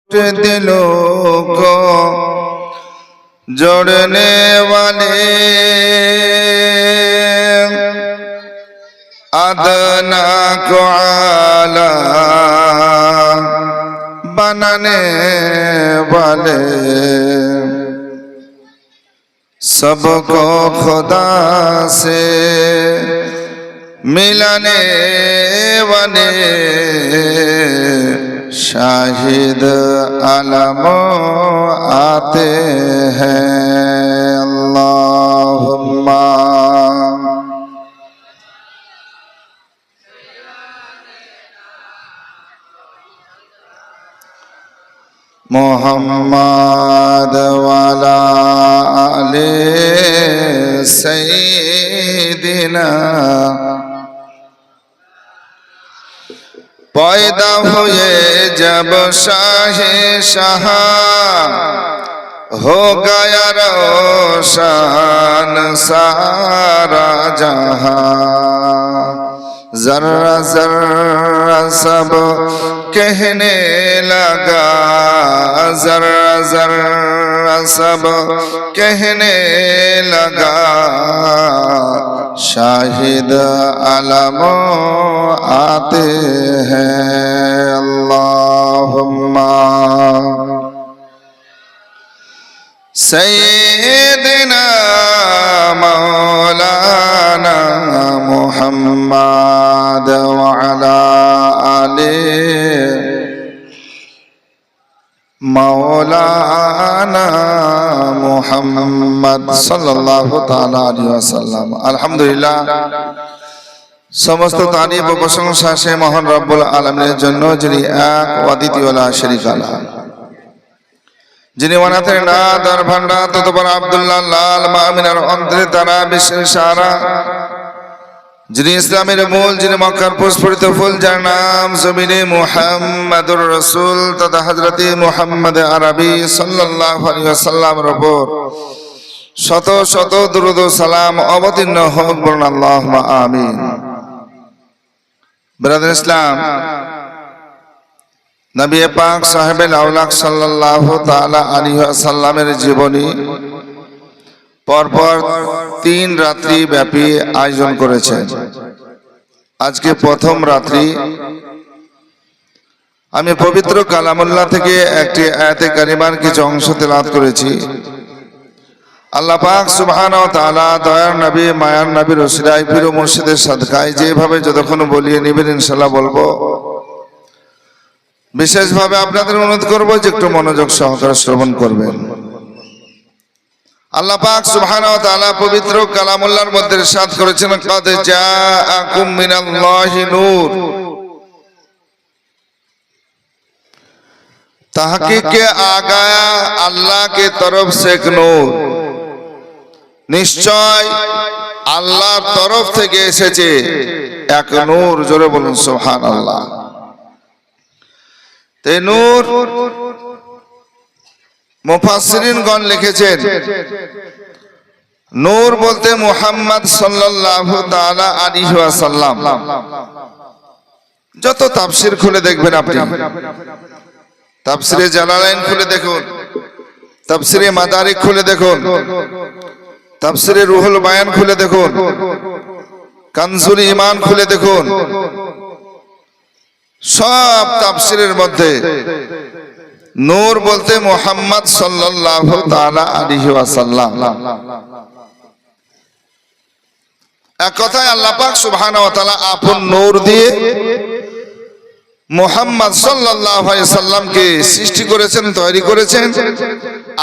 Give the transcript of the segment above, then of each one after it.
दिलों को जोड़ने वाले अदना को आला बनाने वाले सबको खुदा से मिलाने वाले शाहिद आलम आते हैं। अल्लाहुम्मा मुहम्मद वाला आले सैयदना। पैदा हुए जब शाहे शाह हो गया रोशन सारा जहां। जर्रा जर्रा सब कहने लगा, जर्रा जर्रा सब कहने लगा शाहिद आलम आते हैं। अल्लाहुम्मा सय्यदना मौलाना मुहम्मद व अला आले मौलाना मुहम्मद सल्लल्लाहु ताला अलैहि वसल्लम। अल्हम्दुलिल्लाह, समस्त तारीफ व प्रशंसा से महान रब्बुल आलमीনের জন্য, যিনি এক অদ্বিতীয় লা শারীকা লাহু, যিনি ওয়ানাতের না দর ভান্ডার ততপর আব্দুল্লাহ লাল মামিনার অন্তরে তারা বিশ্বের সারা, যিনি ইসলামের মূল, যিনি মক্কার প্রস্ফুটিত ফুল, যার নাম জমিনে মুহাম্মাদুর রাসূল তথা হযরতে মুহাম্মদ আরবি সাল্লাল্লাহু আলাইহি ওয়াসাল্লামের উপর শত শত দুরূদ ও সালাম অবতীর্ণ হোক, বলুন আল্লাহুম্মা আমিন। ব্রাদার ইসলাম, নবী পাক সাহেবে লাউলাক সাল্লাল্লাহু তাআলা আলাইহি ওয়াসাল্লামের জীবনী পরপর 3 রাত্রি ব্যাপী আয়োজন করেছেন। আজকে প্রথম রাত্রি আমি পবিত্র কালামুল্লাহ থেকে একটি আয়াতে কারিমার কিছু অংশ তেলাওয়াত করেছি। আল্লাহ পাক সুবহানাহু ওয়া তাআলা দয়ার নবী, মায়ার নবীর ওসিলায় পীর ও মুর্শিদের সাদকায় যেভাবে যতক্ষণ বলিয়ে নেবেন ইনশাআল্লাহ বলবো। বিশেষভাবে আপনাদের অনুরোধ করব যে একটু মনোযোগ সহকারে শ্রবণ করবেন। আল্লাহ পাক সুবহানাহু ওয়া তাআলা পবিত্র কালামুল্লাহর মধ্যে ইরশাদ করেছেন, কাদ জাআকুম মিনাল্লাহি নূর। তাহकीक के आ गया अल्लाह की तरफ से एक नूर, নিশ্চয় আল্লাহর তরফ থেকে এসেছে এক নূর। জোরে বলুন সুবহানাল্লাহ। তে নূর মুফাসসিরিনগণ লিখেছেন, নূর বলতে মুহাম্মদ সাল্লাল্লাহু তাআলা আলাইহি ওয়াসাল্লাম। যত তাফসীর খুলে দেখবেন আপনি, তাফসীরে জালালাইন খুলে দেখুন, তাফসীরে মাদারিক খুলে দেখুন, তাফসীরে রুহুল বায়ান খুলে দেখুন, কানজুল ঈমান খুলে দেখুন, সব তাফসীরের মধ্যে নূর বলতে মুহাম্মদ সাল্লাল্লাহু তাআলা আলাইহি ওয়াসাল্লাম। এক কথায় আল্লাহ পাক সুবহানাহু ওয়া তাআলা আপন নূর দিয়ে মুহাম্মদ সাল্লাল্লাহু আলাইহি সাল্লামকে সৃষ্টি করেছেন, তৈরি করেছেন,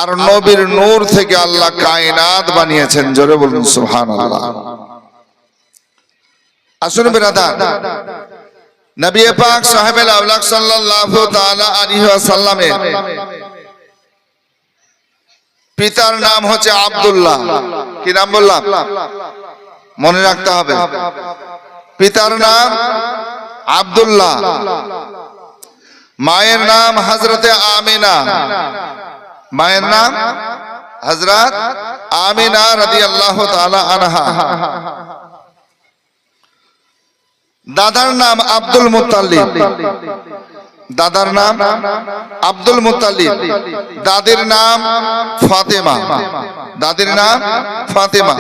আর নবীর নূর থেকে আল্লাহ কায়নাত বানিয়েছেন। জোরে বলুন সুবহানাল্লাহ। আসুন বিরাদার, নবী পাক সাহেবে লাউলাক সাল্লাল্লাহু তাআলা আলাইহি ওয়াসাল্লামের পিতার নাম হচ্ছে আব্দুল্লাহ। কি নাম বললাম? মনে রাখতে হবে, পিতার নাম আব্দুল্লাহ, মায়ের নাম হযরতে আমিনা, মায়ের নাম হযরত আমিনা রাদিয়াল্লাহু তাআলা আনহা। দাদার নাম আব্দুল মুত্তালিব, দাদার নাম আব্দুল মুত্তালিব, দাদির নাম ফাতেমা, দাদির নাম ফাতেমা।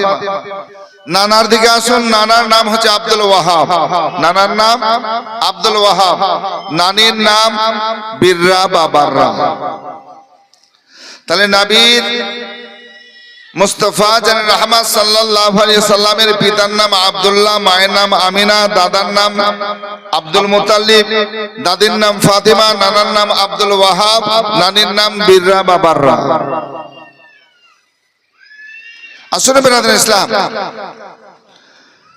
নানার দিকে আসুন, নানার নাম হচ্ছে আব্দুল ওয়াহাব, নানার নাম আব্দুল ওয়াহাব, নানির নাম বিররা বা বাররা। তাহলে নবীর মুস্তাফা জান রাহমাত সাল্লাল্লাহু আলাইহি সাল্লামের পিতার নাম আব্দুল্লাহ, মায়ের নাম আমিনা, দাদার নাম আব্দুল মুত্তালিব, দাদির নাম ফাতেমা, নানার নাম আব্দুল ওয়াহাব, নানির নাম বিররা বা বাররা। আসলে বেরাদরান ইসলাম,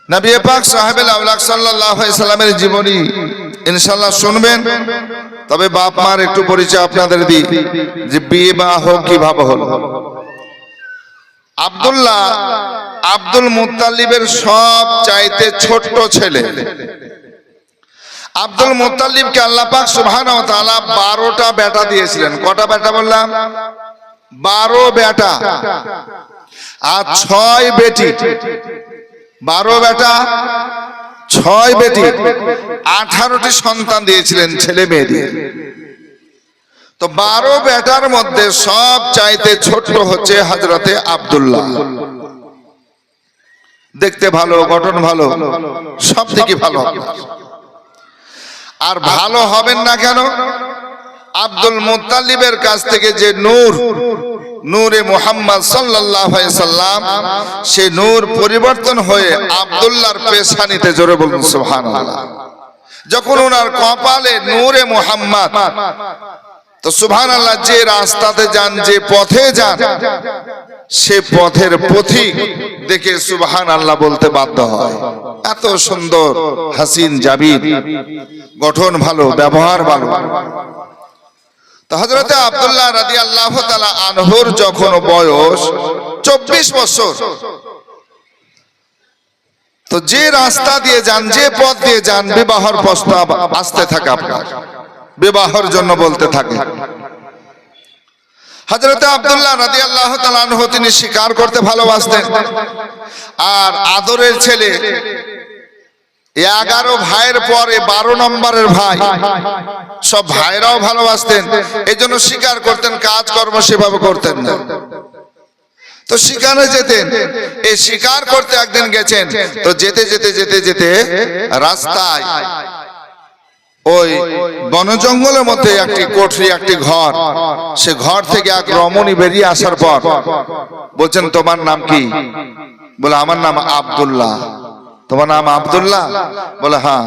নবী পাক সাহেবুল আওলাদ সাল্লাল্লাহু আলাইহি সাল্লামের জীবনী ইনশাআল্লাহ শুনবেন। তবে বাপ মার একটু পরিচয় আপনাদের দিই যে বিবাহ কিভাবে হলো। আব্দুল্লাহ আব্দুল মুত্তালিবের সব চাইতে ছোট্ট ছেলে। আব্দুল মুত্তালিবকে আল্লাহ পাক সুবহানাহু ওয়া তাআলা 12টা বেটা দিয়েছিলেন। কটা বেটা বললাম? 12 বেটা আর 6 বেটি। 12 বেটা 6 বেটি, 18টি সন্তান দিয়েছিলেন ছেলে মেয়ে দিয়ে। তো 12 বেটার মধ্যে সব চাইতে ছোট্ট হচ্ছে হযরতে আব্দুল্লাহ। দেখতে ভালো, গঠন ভালো, সব থেকে ভালো। আর ভালো হবেন না কেন? আব্দুল মুত্তালিবের কাছ থেকে যে নূর, নূরে মুহাম্মদ সাল্লাল্লাহু আলাইহি সাল্লাম, সে নূর পরিবর্তন হয়ে আব্দুল্লাহর পেশানিতে, জোরে বলুন সুবহানাল্লাহ। যখন ওনার কপালে নূরে মুহাম্মদ, তো সুবহানাল্লাহ, যে রাস্তাতে যান, যে পথে যান, সে পথের পথিক দেখে সুবহানাল্লাহ বলতে বাধ্য হয়। এত সুন্দর, হাসিন জাবিদ, গঠন ভালো, ব্যবহার ভালো। তো হযরতে আব্দুল্লাহ রাদিয়াল্লাহু তাআলা আনহুর যখন বয়স 24 বছর, তো যে রাস্তা দিয়ে যান, যে পথ দিয়ে যান, বিবাহের প্রস্তাব আসতে থাকে, আপনার বিবাহের জন্য বলতে থাকে। হযরতে আব্দুল্লাহ রাদিয়াল্লাহু তাআলা আনহু তিনি শিকার করতে ভালোবাসতেন। আর আদরের ছেলে, 11 ভাইয়ের পরে 12 নম্বরের ভাই, সব ভাইরাও ভালোবাসতেন, এই জন্য শিকার করতেন, কাজকর্ম সেভাবে করতেন না। তো শিকারে যেতেন। এই শিকার করতে একদিন গেছেন, তো যেতে যেতে যেতে যেতে রাস্তায় ওই বন জঙ্গলের মধ্যে একটি কোঠরি, একটি ঘর, সে ঘর থেকে এক রমণী বেরিয়ে আসার পর বলছেন, তোমার নাম কি? বলে, আমার নাম আব্দুল্লাহ। তোমার নাম আব্দুল্লাহ? বলে, হ্যাঁ।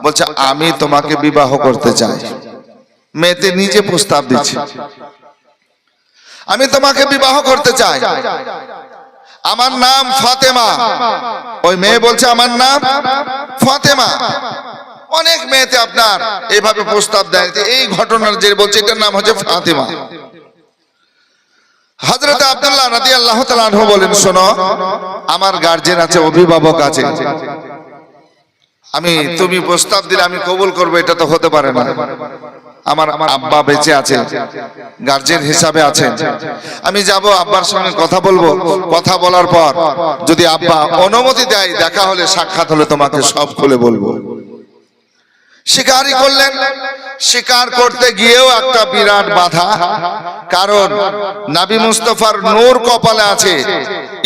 বলছে, আমি তোমাকে বিবাহ করতে চাই। মেয়েতে নিজে প্রস্তাব দিচ্ছে, আমি তোমাকে বিবাহ করতে চাই, আমার নাম ফাতেমা। ওই মেয়ে বলছে, আমার নাম ফাতেমা। অনেক মেয়েতে আপনার এইভাবে প্রস্তাব দেয়। এই ঘটনার যে বলছে, এটার নাম হচ্ছে ফাতেমা। হযরতে আব্দুল্লাহ রাদিয়াল্লাহু তাআলা আনহু বলেন, শোনো, আমার গার্জিয়ান আছে, অভিভাবক আছে, তুমি প্রস্তাব দিলে আমি কবুল করবো, এটা তো হতে পারে না। আমার আব্বা বেঁচে আছে, গার্জিয়ান হিসাবে আছেন, আমি যাব, আব্বার সঙ্গে কথা বলবো, কথা বলার পর যদি আব্বা অনুমতি দেয়, দেখা হলে, সাক্ষাৎ হলে তোমাকে সব খুলে বলবো। শিকারই করলেন। শিকার করতে গিয়েও একটা বিরাট বাধা, কারণ নবী মুস্তাফার নূর কপালে আছে।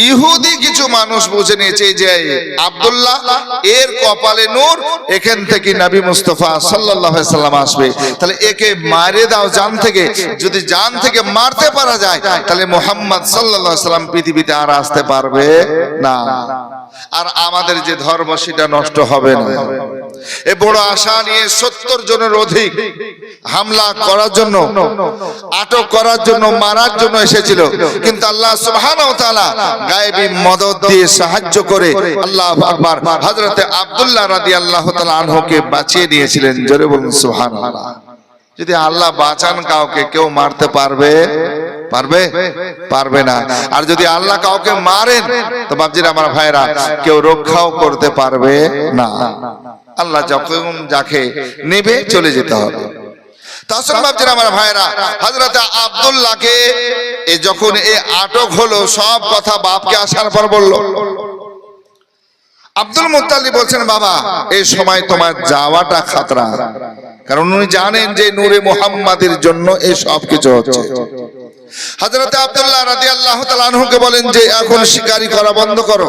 ইহুদি কিছু মানুষ বুঝে নিয়েছে যে আব্দুল্লাহ এর কপালে নূর, এখান থেকে নবী মুস্তাফা সাল্লাল্লাহু আলাইহি সাল্লাম আসবে, তাহলে একে মারে দাও জান থেকে। যদি জান থেকে মারতে পারা যায়, তাহলে মুহাম্মদ সাল্লাল্লাহু আলাইহি সাল্লাম পৃথিবীতে আর আসতে পারবে না, আর আমাদের যে ধর্ম সেটা নষ্ট হবে না। এ বড় আশা নিয়ে 70 জনের অধিক হামলা করার জন্য, আটক করার জন্য, মারার জন্য এসেছিল। কিন্তু আল্লাহ সুবহানাহু ওয়া তাআলা গায়েবী মদদ দিয়ে সাহায্য করে আল্লাহু আকবার, হযরতে আব্দুল্লাহ রাদিয়াল্লাহু তাআলা আনহুকে বাঁচিয়ে দিয়েছিলেন। জোরে বলুন সুবহানাল্লাহ। যদি আল্লাহ বাঁচান কাউকে, কেউ মারতে পারবে? পারবে না। আর যদি আল্লাহ কাউকে মারেন, তো বাপজিরা, আমার ভাইরা, কেউ রক্ষাও করতে পারবে না। আল্লাহ যখন যাকে নেবে চলে যেতে হবে। তাছাড়া বাপজিরা, আমার ভাইরা, হযরতে আব্দুল্লাহকে যখন আটক হলো, সব কথা বাপকে আসার পর বলল। আব্দুল মুত্তালিব বলছেন, বাবা, এই সময় তোমার যাওয়াটা খাতরা, কারণ উনি জানেন যে নূরে মুহাম্মাদের জন্য এই সব কিছু হচ্ছে। হযরত আব্দুল্লাহ রাদিয়াল্লাহু তাআলা আনহুকে বলেন যে এখন শিকারি করা বন্ধ করো,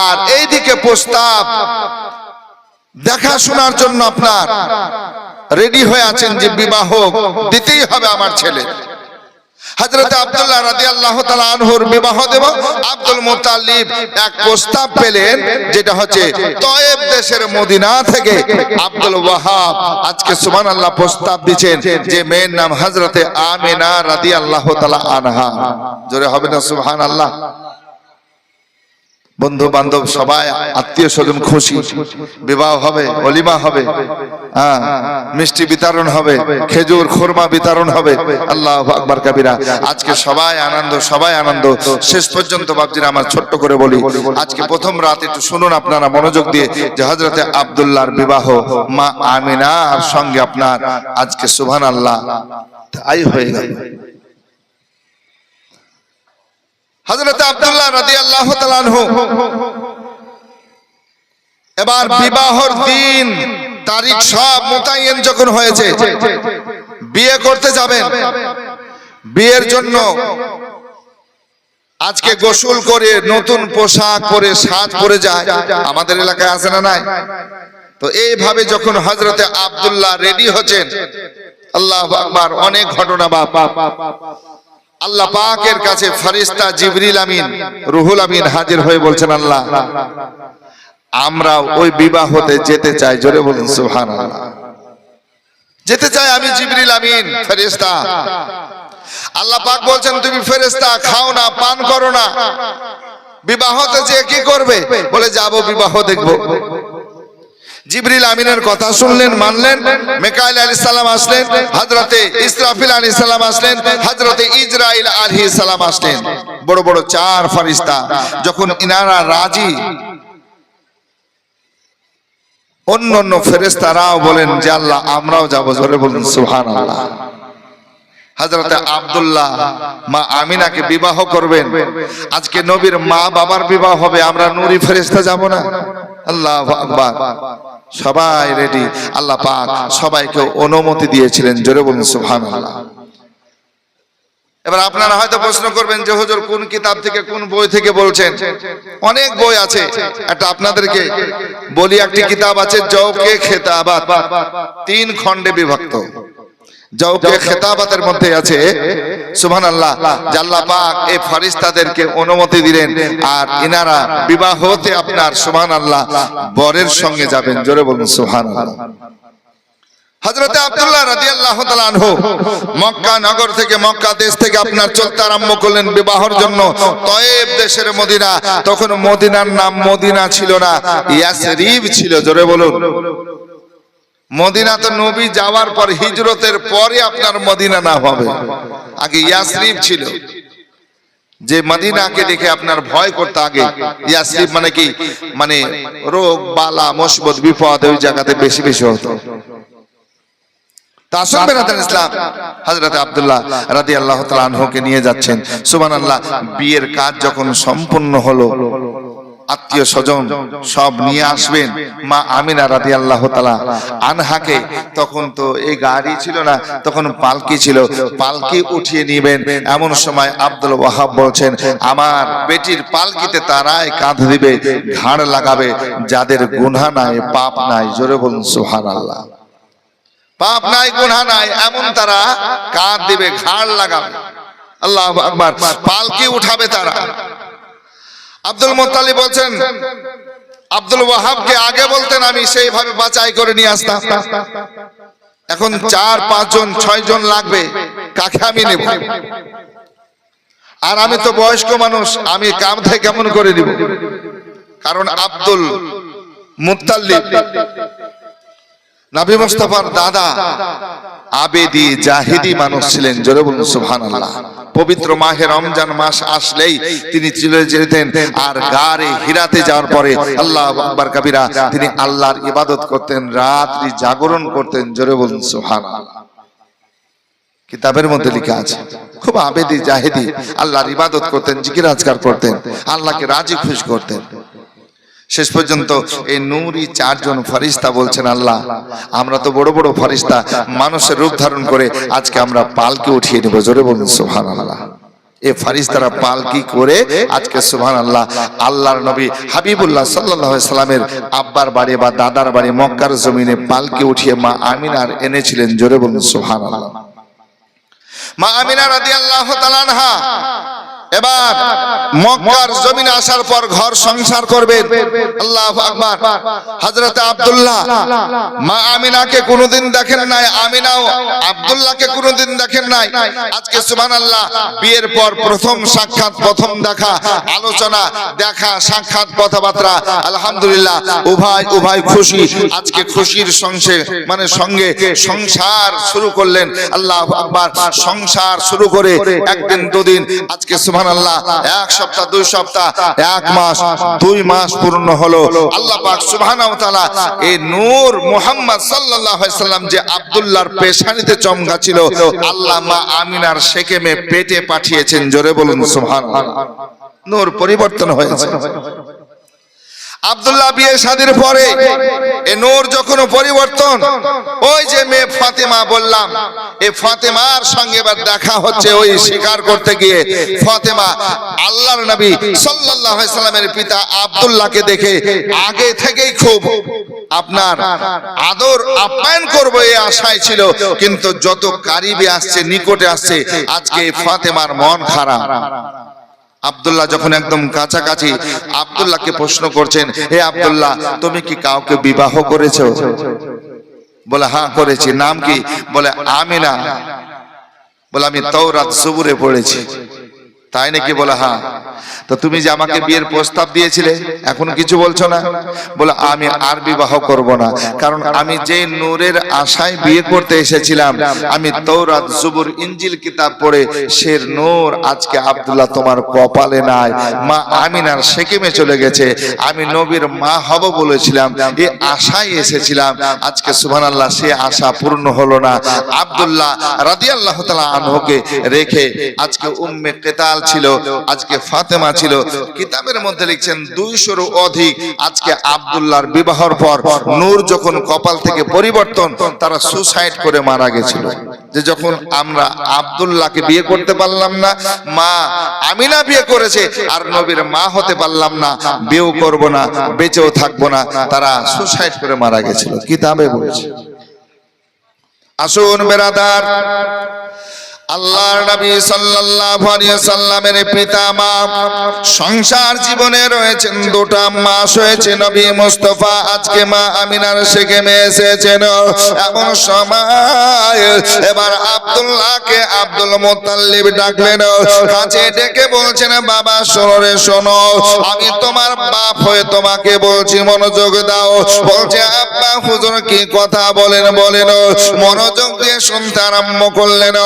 আর এইদিকে প্রস্তাব দেখাশোনার জন্য আপনার রেডি হয়ে আছেন যে বিবাহ দিতেই হবে আমার ছেলে। হযরত আব্দুল্লাহ রাদিয়াল্লাহু তাআলা আনহুর বিবাহ দেব আব্দুল মুত্তালিব এক প্রস্তাব পেলেন, যেটা হচ্ছে তয়েব দেশের মদিনা থেকে আব্দুল ওয়াহাব আজকে সুবহানাল্লাহ প্রস্তাব দিবেন যে মেয়ের নাম হযরতে আমিনা রাদিয়াল্লাহু তাআলা আনহা। জোরে হবে না সুবহানাল্লাহ? বন্ধু বান্ধব সবাই আত্মীয় স্বজন খুশি, বিবাহ হবে, ওলিমা হবে, মিষ্টি বিতরণ হবে, খেজুর খুরমা বিতরণ হবে। আল্লাহু আকবার কাবীরা। আজকে সবাই আনন্দ, সবাই আনন্দ। শেষ পর্যন্ত বাপজিরা আমার ছোট্ট করে বলি, আজকে প্রথম রাত একটু শুনুন আপনারা মনোযোগ দিয়ে, যে হযরতে আব্দুল্লাহর বিবাহ মা আমিনার সঙ্গে আপনার আজকে সুবহানাল্লাহ তাই হয়ে গেল। হযরত আব্দুল্লাহ রাদিয়াল্লাহু তাআলা আনহু এবার বিবাহর দিন তারিখ সব মোতায়েন যখন হয়েছে, বিয়ে করতে যাবেন, বিয়ের জন্য আজকে গোসল করে নতুন পোশাক পরে সাজ পরে যায়, আমাদের এলাকায় আছে না নাই? তো এইভাবে যখন হযরতে আব্দুল্লাহ রেডি হচ্ছেন, আল্লাহু আকবার, অনেক ঘটনা বাপ। আল্লাহ পাকের কাছে ফেরেশতা জিবরিল আমিন, রুহুল আমিন হাজির হয়ে বলছেন, আল্লাহ আমরা ওই বিবাহতে যেতে চাই। জোরে বলুন সুবহানাল্লাহ। যেতে চাই আমি জিবরিল আমিন ফেরেশতা। আল্লাহ পাক বলছেন, তুমি ফেরেশতা, খাও না, পান করো না, বিবাহতে যে কি করবে? বলে যাব বিবাহ দেখব। জিবরিল আমিনের কথা শুনলেন, মানলেন। মিকাইল আলাইহিস সালাম আসলেন, হযরতে ইসরাফিল আলাইহিস সালাম আসলেন, হযরতে ইজরাইল আলাইহিস সালাম আসলেন। বড় বড় চার ফেরেশতা। যখন ইনারা রাজি, অন্যান্য ফেরেশতারাও বলেন যে আল্লাহ আমরাও যাব। জোরে বলুন সুবহানাল্লাহ। হযরতে আব্দুল্লাহ মা আমিনাকে বিবাহ করবেন। আজকে নবীর মা বাবার বিবাহ হবে, আমরা নূরি ফেরেশতা যাব না? আল্লাহু আকবার। সবাই রেডি। আল্লাহ পাক সবাইকে অনুমতি দিয়েছিলেন। জোরে বলুন সুবহানাল্লাহ। এবার আপনারা হয়তো প্রশ্ন করবেন যে হুজুর কোন কিতাব থেকে, কোন বই থেকে বলছেন? অনেক বই আছে, এটা আপনাদেরকে বলি। একটি কিতাব আছে জওকে খেতাবাত, 3 খণ্ডে বিভক্ত। জওকে খেতাবাতের মধ্যে আছে সুবহানাল্লাহ, আল্লাহ পাক এই ফেরেশতাদেরকে অনুমতি দিলেন, আর ইনারা বিবাহতে আপনার সুবহানাল্লাহ বরের সঙ্গে যাবেন। জোরে বলুন সুবহানাল্লাহ। হযরতে আব্দুল্লাহ রাদিয়াল্লাহু তাআলা আনহু মক্কা নগর থেকে, মক্কা দেশ থেকে আপনার চলতে আরম্ভ করলেন বিবাহের জন্য তয়েব দেশের মদিনা। তখন মদিনার নাম মদিনা ছিল না, ইয়াসরিব ছিল। জোরে বলুন। মদিনা তো নবী যাওয়ার পর, হিজরতের পরে আপনার মদিনা নাম হবে, আগে ইয়াসরিব ছিল। যে মদিনাকে দেখে আপনার ভয় করতে, আগে ইয়াসরিব মানে কি, মানে রোগ বালা মুসিবত বিপদ ওই জায়গাতে বেশি বেশি হতো। তাসুম বেরাদান ইসলাম হযরতে আব্দুল্লাহ রাদিয়াল্লাহু তাআলা আনহুকে নিয়ে যাচ্ছেন। সুবহানাল্লাহ। বিয়ের কাজ যখন সম্পূর্ণ হলো, আত্মীয় স্বজন সব নিয়ে আসবেন মা আমিনা রাদিয়াল্লাহু তাআলা আনহাকে। তখন তো এই গাড়ি ছিল না, তখন পালকি ছিল, পালকি উঠিয়ে নেবেন। এমন সময় আব্দুল ওয়াহাব বলছেন, আমার বেটির পালকিতে তারাই কাঁধ দিবে, ঘাড় লাগাবে, যাদের গুনাহ নাই, পাপ নাই। জোরে বলুন সুবহানাল্লাহ। পাপ নাই, গুনাহ নাই, এমন তারা কাঁধ দিবে, ঘাড় লাগাবে। আল্লাহু আকবার। পালকি উঠাবে তারা। আব্দুল মুত্তালিব বলছেন, আব্দুল ওয়াহাবকে আগে বলতেন, আমি সেইভাবে বাছাই করে নিয়ে আসতাম। এখন 4, 5 জন, 6 জন লাগবে, কাকে আমি নেব? আর আমি তো বয়স্ক মানুষ, আমি কাঁধে কেমন করে নিব? কারণ আব্দুল মুত্তালিব নবী মুস্তাফার দাদা, আবেদি জাহিদি মানুষ ছিলেন। জোরে বলুন সুবহানাল্লাহ। পবিত্র মাহে রমজান মাস আসলেই তিনি চলে যেতেন, আর গারে হিরাতে যাওয়ার পরে আল্লাহু আকবার কাবীরা তিনি আল্লাহর ইবাদত করতেন, রাত্রি জাগরণ করতেন। জোরে বলুন সুবহানাল্লাহ। কিতাবের মধ্যে লেখা আছে, খুব আবেদি জাহিদি, আল্লাহর ইবাদত করতেন, জিকির আজকার করতেন, আল্লাহকে রাজি খুশি করতেন। শেষ পর্যন্ত এই নূরি চারজন ফেরেশতা বলছেন, আল্লাহ আমরা তো বড় বড় ফেরেশতা, মানুষের রূপ ধারণ করে আজকে আমরা পালকি উঠিয়ে নেব। জোরে বলুন সুবহানাল্লাহ। এই ফেরেশতারা পালকি করে আজকে সুবহানাল্লাহ আল্লাহর নবী হাবিবুল্লাহ সাল্লাল্লাহু আলাইহি সাল্লামের আব্বার বাড়ি বা দাদার বাড়ি মক্কার জমিনে পালকি উঠিয়ে মা আমিনার এনেছিলেন। জোরে বলুন সুবহানাল্লাহ। মা আমিনা রাদিয়াল্লাহু তাআলা আনহা এবার মক্কার জমিনে আসার পর ঘর সংসার করবেন। আল্লাহু আকবার। হযরত আব্দুল্লাহ মা আমিনাকে কোনোদিন দেখেন নাই, আমিনাও আব্দুল্লাহকে কোনোদিন দেখেন নাই। আজকে সুবহানাল্লাহ বিয়ের পর প্রথম সাক্ষাৎ, প্রথম দেখা, আলোচনা, দেখা, সাক্ষাৎ, কথাবার্তা, আলহামদুলিল্লাহ উভয় খুশি। আজকে খুশির সঙ্গে সংসার শুরু করলেন। আল্লাহু আকবার। সংসার শুরু করে একদিন দুদিন, আজকে সুবহানাল্লাহ এক সপ্তাহ, 2 সপ্তাহ, 1 মাস, 2 মাস পূর্ণ হলো। আল্লাহ পাক সুবহানাহু ওয়া তাআলা এই নূর মুহাম্মদ সাল্লাল্লাহু আলাইহি সাল্লাম যে আব্দুল্লাহর পেশানিতে চমকাছিল, আল্লাহ মা আমিনার সেকেমে পেটে পাঠিয়েছেন। জোরে বলুন সুবহানাল্লাহ। নূর পরিবর্তন হয়েছে। আব্দুল্লাহ বিয়ে শাদীর পরে এই নূর যখন পরিবর্তন, ওই যে মেয়ে ফাতেমা বললাম, এই ফাতেমার সঙ্গে এবার দেখা হচ্ছে। ওই শিকার করতে গিয়ে ফাতেমা আল্লাহর নবী সাল্লাল্লাহু আলাইহি সাল্লামের পিতা আব্দুল্লাহকে দেখে আগে থেকেই খুব আপনার আদর আপ্যায়ন করবো এই আশায় ছিল, কিন্তু যত কারিবে আসছে, নিকটে আসছে, আজকে ফাতেমার মন খারাপ। আব্দুল্লাহ যখন একদম কাছাকাছি, আব্দুল্লাহকে প্রশ্ন করছেন, হে আব্দুল্লাহ তুমি কি কাউকে বিবাহ করেছো? বলে হ্যাঁ করেছি। নাম কি? বলে আমিনা। বলে আমি তাওরাত জবুরে পড়েছি। তাই নাকি? বলে হ্যাঁ। তো তুমি যে আমাকে বিয়ের প্রস্তাব দিয়েছিলে, এখন কিছু বলছো না? বলে আমি আর বিবাহ করব না, কারণ আমি যে নূরের আশায় বিয়ে করতে এসেছিলাম, আমি তাওরাত জবুর ইনজিল কিতাব পড়ে সে নূর আজকে আব্দুল্লাহ তোমার কপালে নাই, মা আমিনার সেকেমে চলে গেছে। আমি নবীর মা হব বলেছিলাম, এই আশায় এসেছিলাম। আজকে সুবহানাল্লাহ সে আশা পূর্ণ হলো না। আব্দুল্লাহ রাদিয়াল্লাহু তাআলা আনহুকে রেখে আজকে উম্মে কিতাল ছিল, আজকে ফাতেমা ছিল। কিতাবের মধ্যে লিখছেন 200-র অধিক। আজকে আব্দুল্লাহর বিবাহর পর নূর যখন কপাল থেকে পরিবর্তন, তারা সুসাইড করে মারা গেছিল। যে যখন আমরা আব্দুল্লাহকে বিয়ে করতে পারলাম না, মা আমিনা বিয়ে করেছে, আর নবীর মা হতে পারলাম না, বিয়েও করব না, বেঁচেও থাকবো না, তারা সুসাইড করে মারা গেছিল। কিতাবে বলছে। আসুন বেরাদার, আল্লাহর নবী সাল্লাল্লাহু আলাইহি সাল্লামের পিতা মা সংসার জীবনে রয়েছেন 2টা মাস হয়েছে নবী মুস্তাফা আজকে মা আমিনার সেকেমে এসেছেন। এমন সময় এবার আব্দুল্লাহকে আব্দুল মুত্তালিব ডাকলেন, কাছে ডেকে বলছেন, বাবা শোনো রে শোনো, আমি তোমার বাপ হয়ে তোমাকে বলছি, মনোযোগ দাও। বলছে, আব্বা হুজুর কি কথা বলেন বলেন। মনোযোগ দিয়ে শুনতে আরম্ভ করলেন।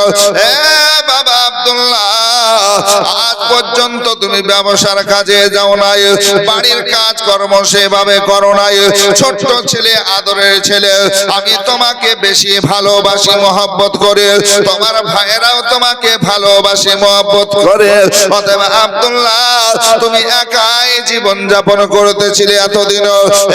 বাবা আব্দুল্লাহ, আজ পর্যন্ত তুমি ব্যবসার কাজে যাও নাই, বাড়ির কাজ কর্ম সেভাবে করো নাই, ছোট্ট ছেলে, আদরের ছেলে, আমি তোমাকে বেশি ভালোবাসি, মহব্বত করে, তোমার ভাইয়েরাও তোমাকে ভালোবাসি, মহব্বত করে। অতএব আব্দুল্লাহ, তুমি একাই জীবন যাপন করতেছিলে এতদিন,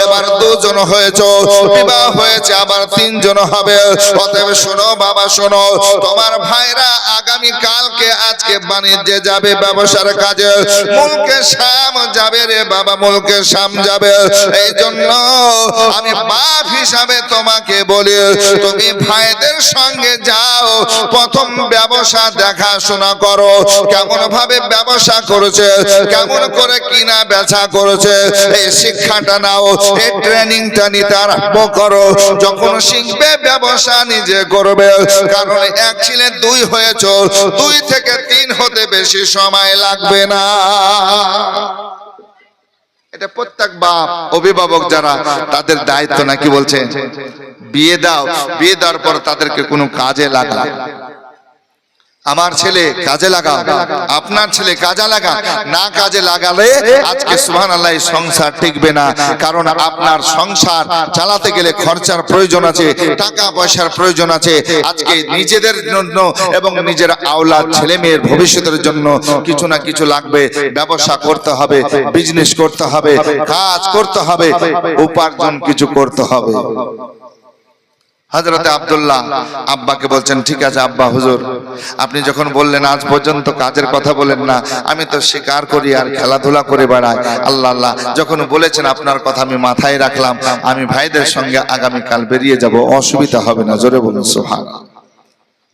এবার 2 জন হয়েছো, বিবাহ হয়েছে, আবার 3 জন হবে। অতএব শোনো বাবা শোনো, তোমার ভাইরা আগামী কালকে আজকে বাণিজ্যে যাবে, ব্যবসার কাজে, মুলকে শাম যাবে রে বাবা, মুলকে শাম যাবে। এই জন্য আমি বাপ হিসাবে তোমাকে বলি, তুমি ভাইদের সঙ্গে যাও, প্রথম ব্যবসা দেখাশোনা করো, কেমন ভাবে ব্যবসা করেছে, কেমন করে কিনা বেচা করেছে, এই শিক্ষাটা নাও, এই ট্রেনিংটা নিতে আরম্ভ করো। যখন শিখবে ব্যবসা নিজে করবে, কারণ 1 ছিলে 2 হয়েছ, 2 থেকে 3 হতে বেশি সময় লাগবে না। এটা প্রত্যেক বাপ, অভিভাবক যারা, তাদের দায়িত্ব নাকি বলছেন, বিয়ে দাও, বিয়ে দেওয়ার পর তাদেরকে কোনো কাজে লাগাও। আমার ছেলে কাজে লাগা, আপনার ছেলে কাজে লাগা, না কাজে লাগালে আজকে সুবহানাল্লাহ সংসার টিকবে না। কারণ আপনার সংসার চালাতে গেলে খরচার প্রয়োজন আছে, টাকা পয়সার প্রয়োজন আছে। আজকে নিজেদের জন্য এবং নিজের আওলাদ ছেলে মেয়ের ভবিষ্যতের জন্য কিছু না কিছু লাগবে। ব্যবসা করতে হবে, বিজনেস করতে হবে, কাজ করতে হবে, উপার্জন কিছু করতে হবে। হযরতে আব্দুল্লাহ আব্বাকে বলছেন, ঠিক আছে আব্বা হুজুর, আপনি যখন বললেন আজ পর্যন্ত কাজের কথা বলেন না, আমি তো শিকার করি আর খেলাধুলা করে বেড়াই। আল্লাহ আল্লাহ যখন বলেছেন আপনার কথা আমি মাথায় রাখলাম, আমি ভাইদের সঙ্গে আগামীকাল বেরিয়ে যাব, অসুবিধা হবে না। জোরে বলুন সুবহানাল্লাহ।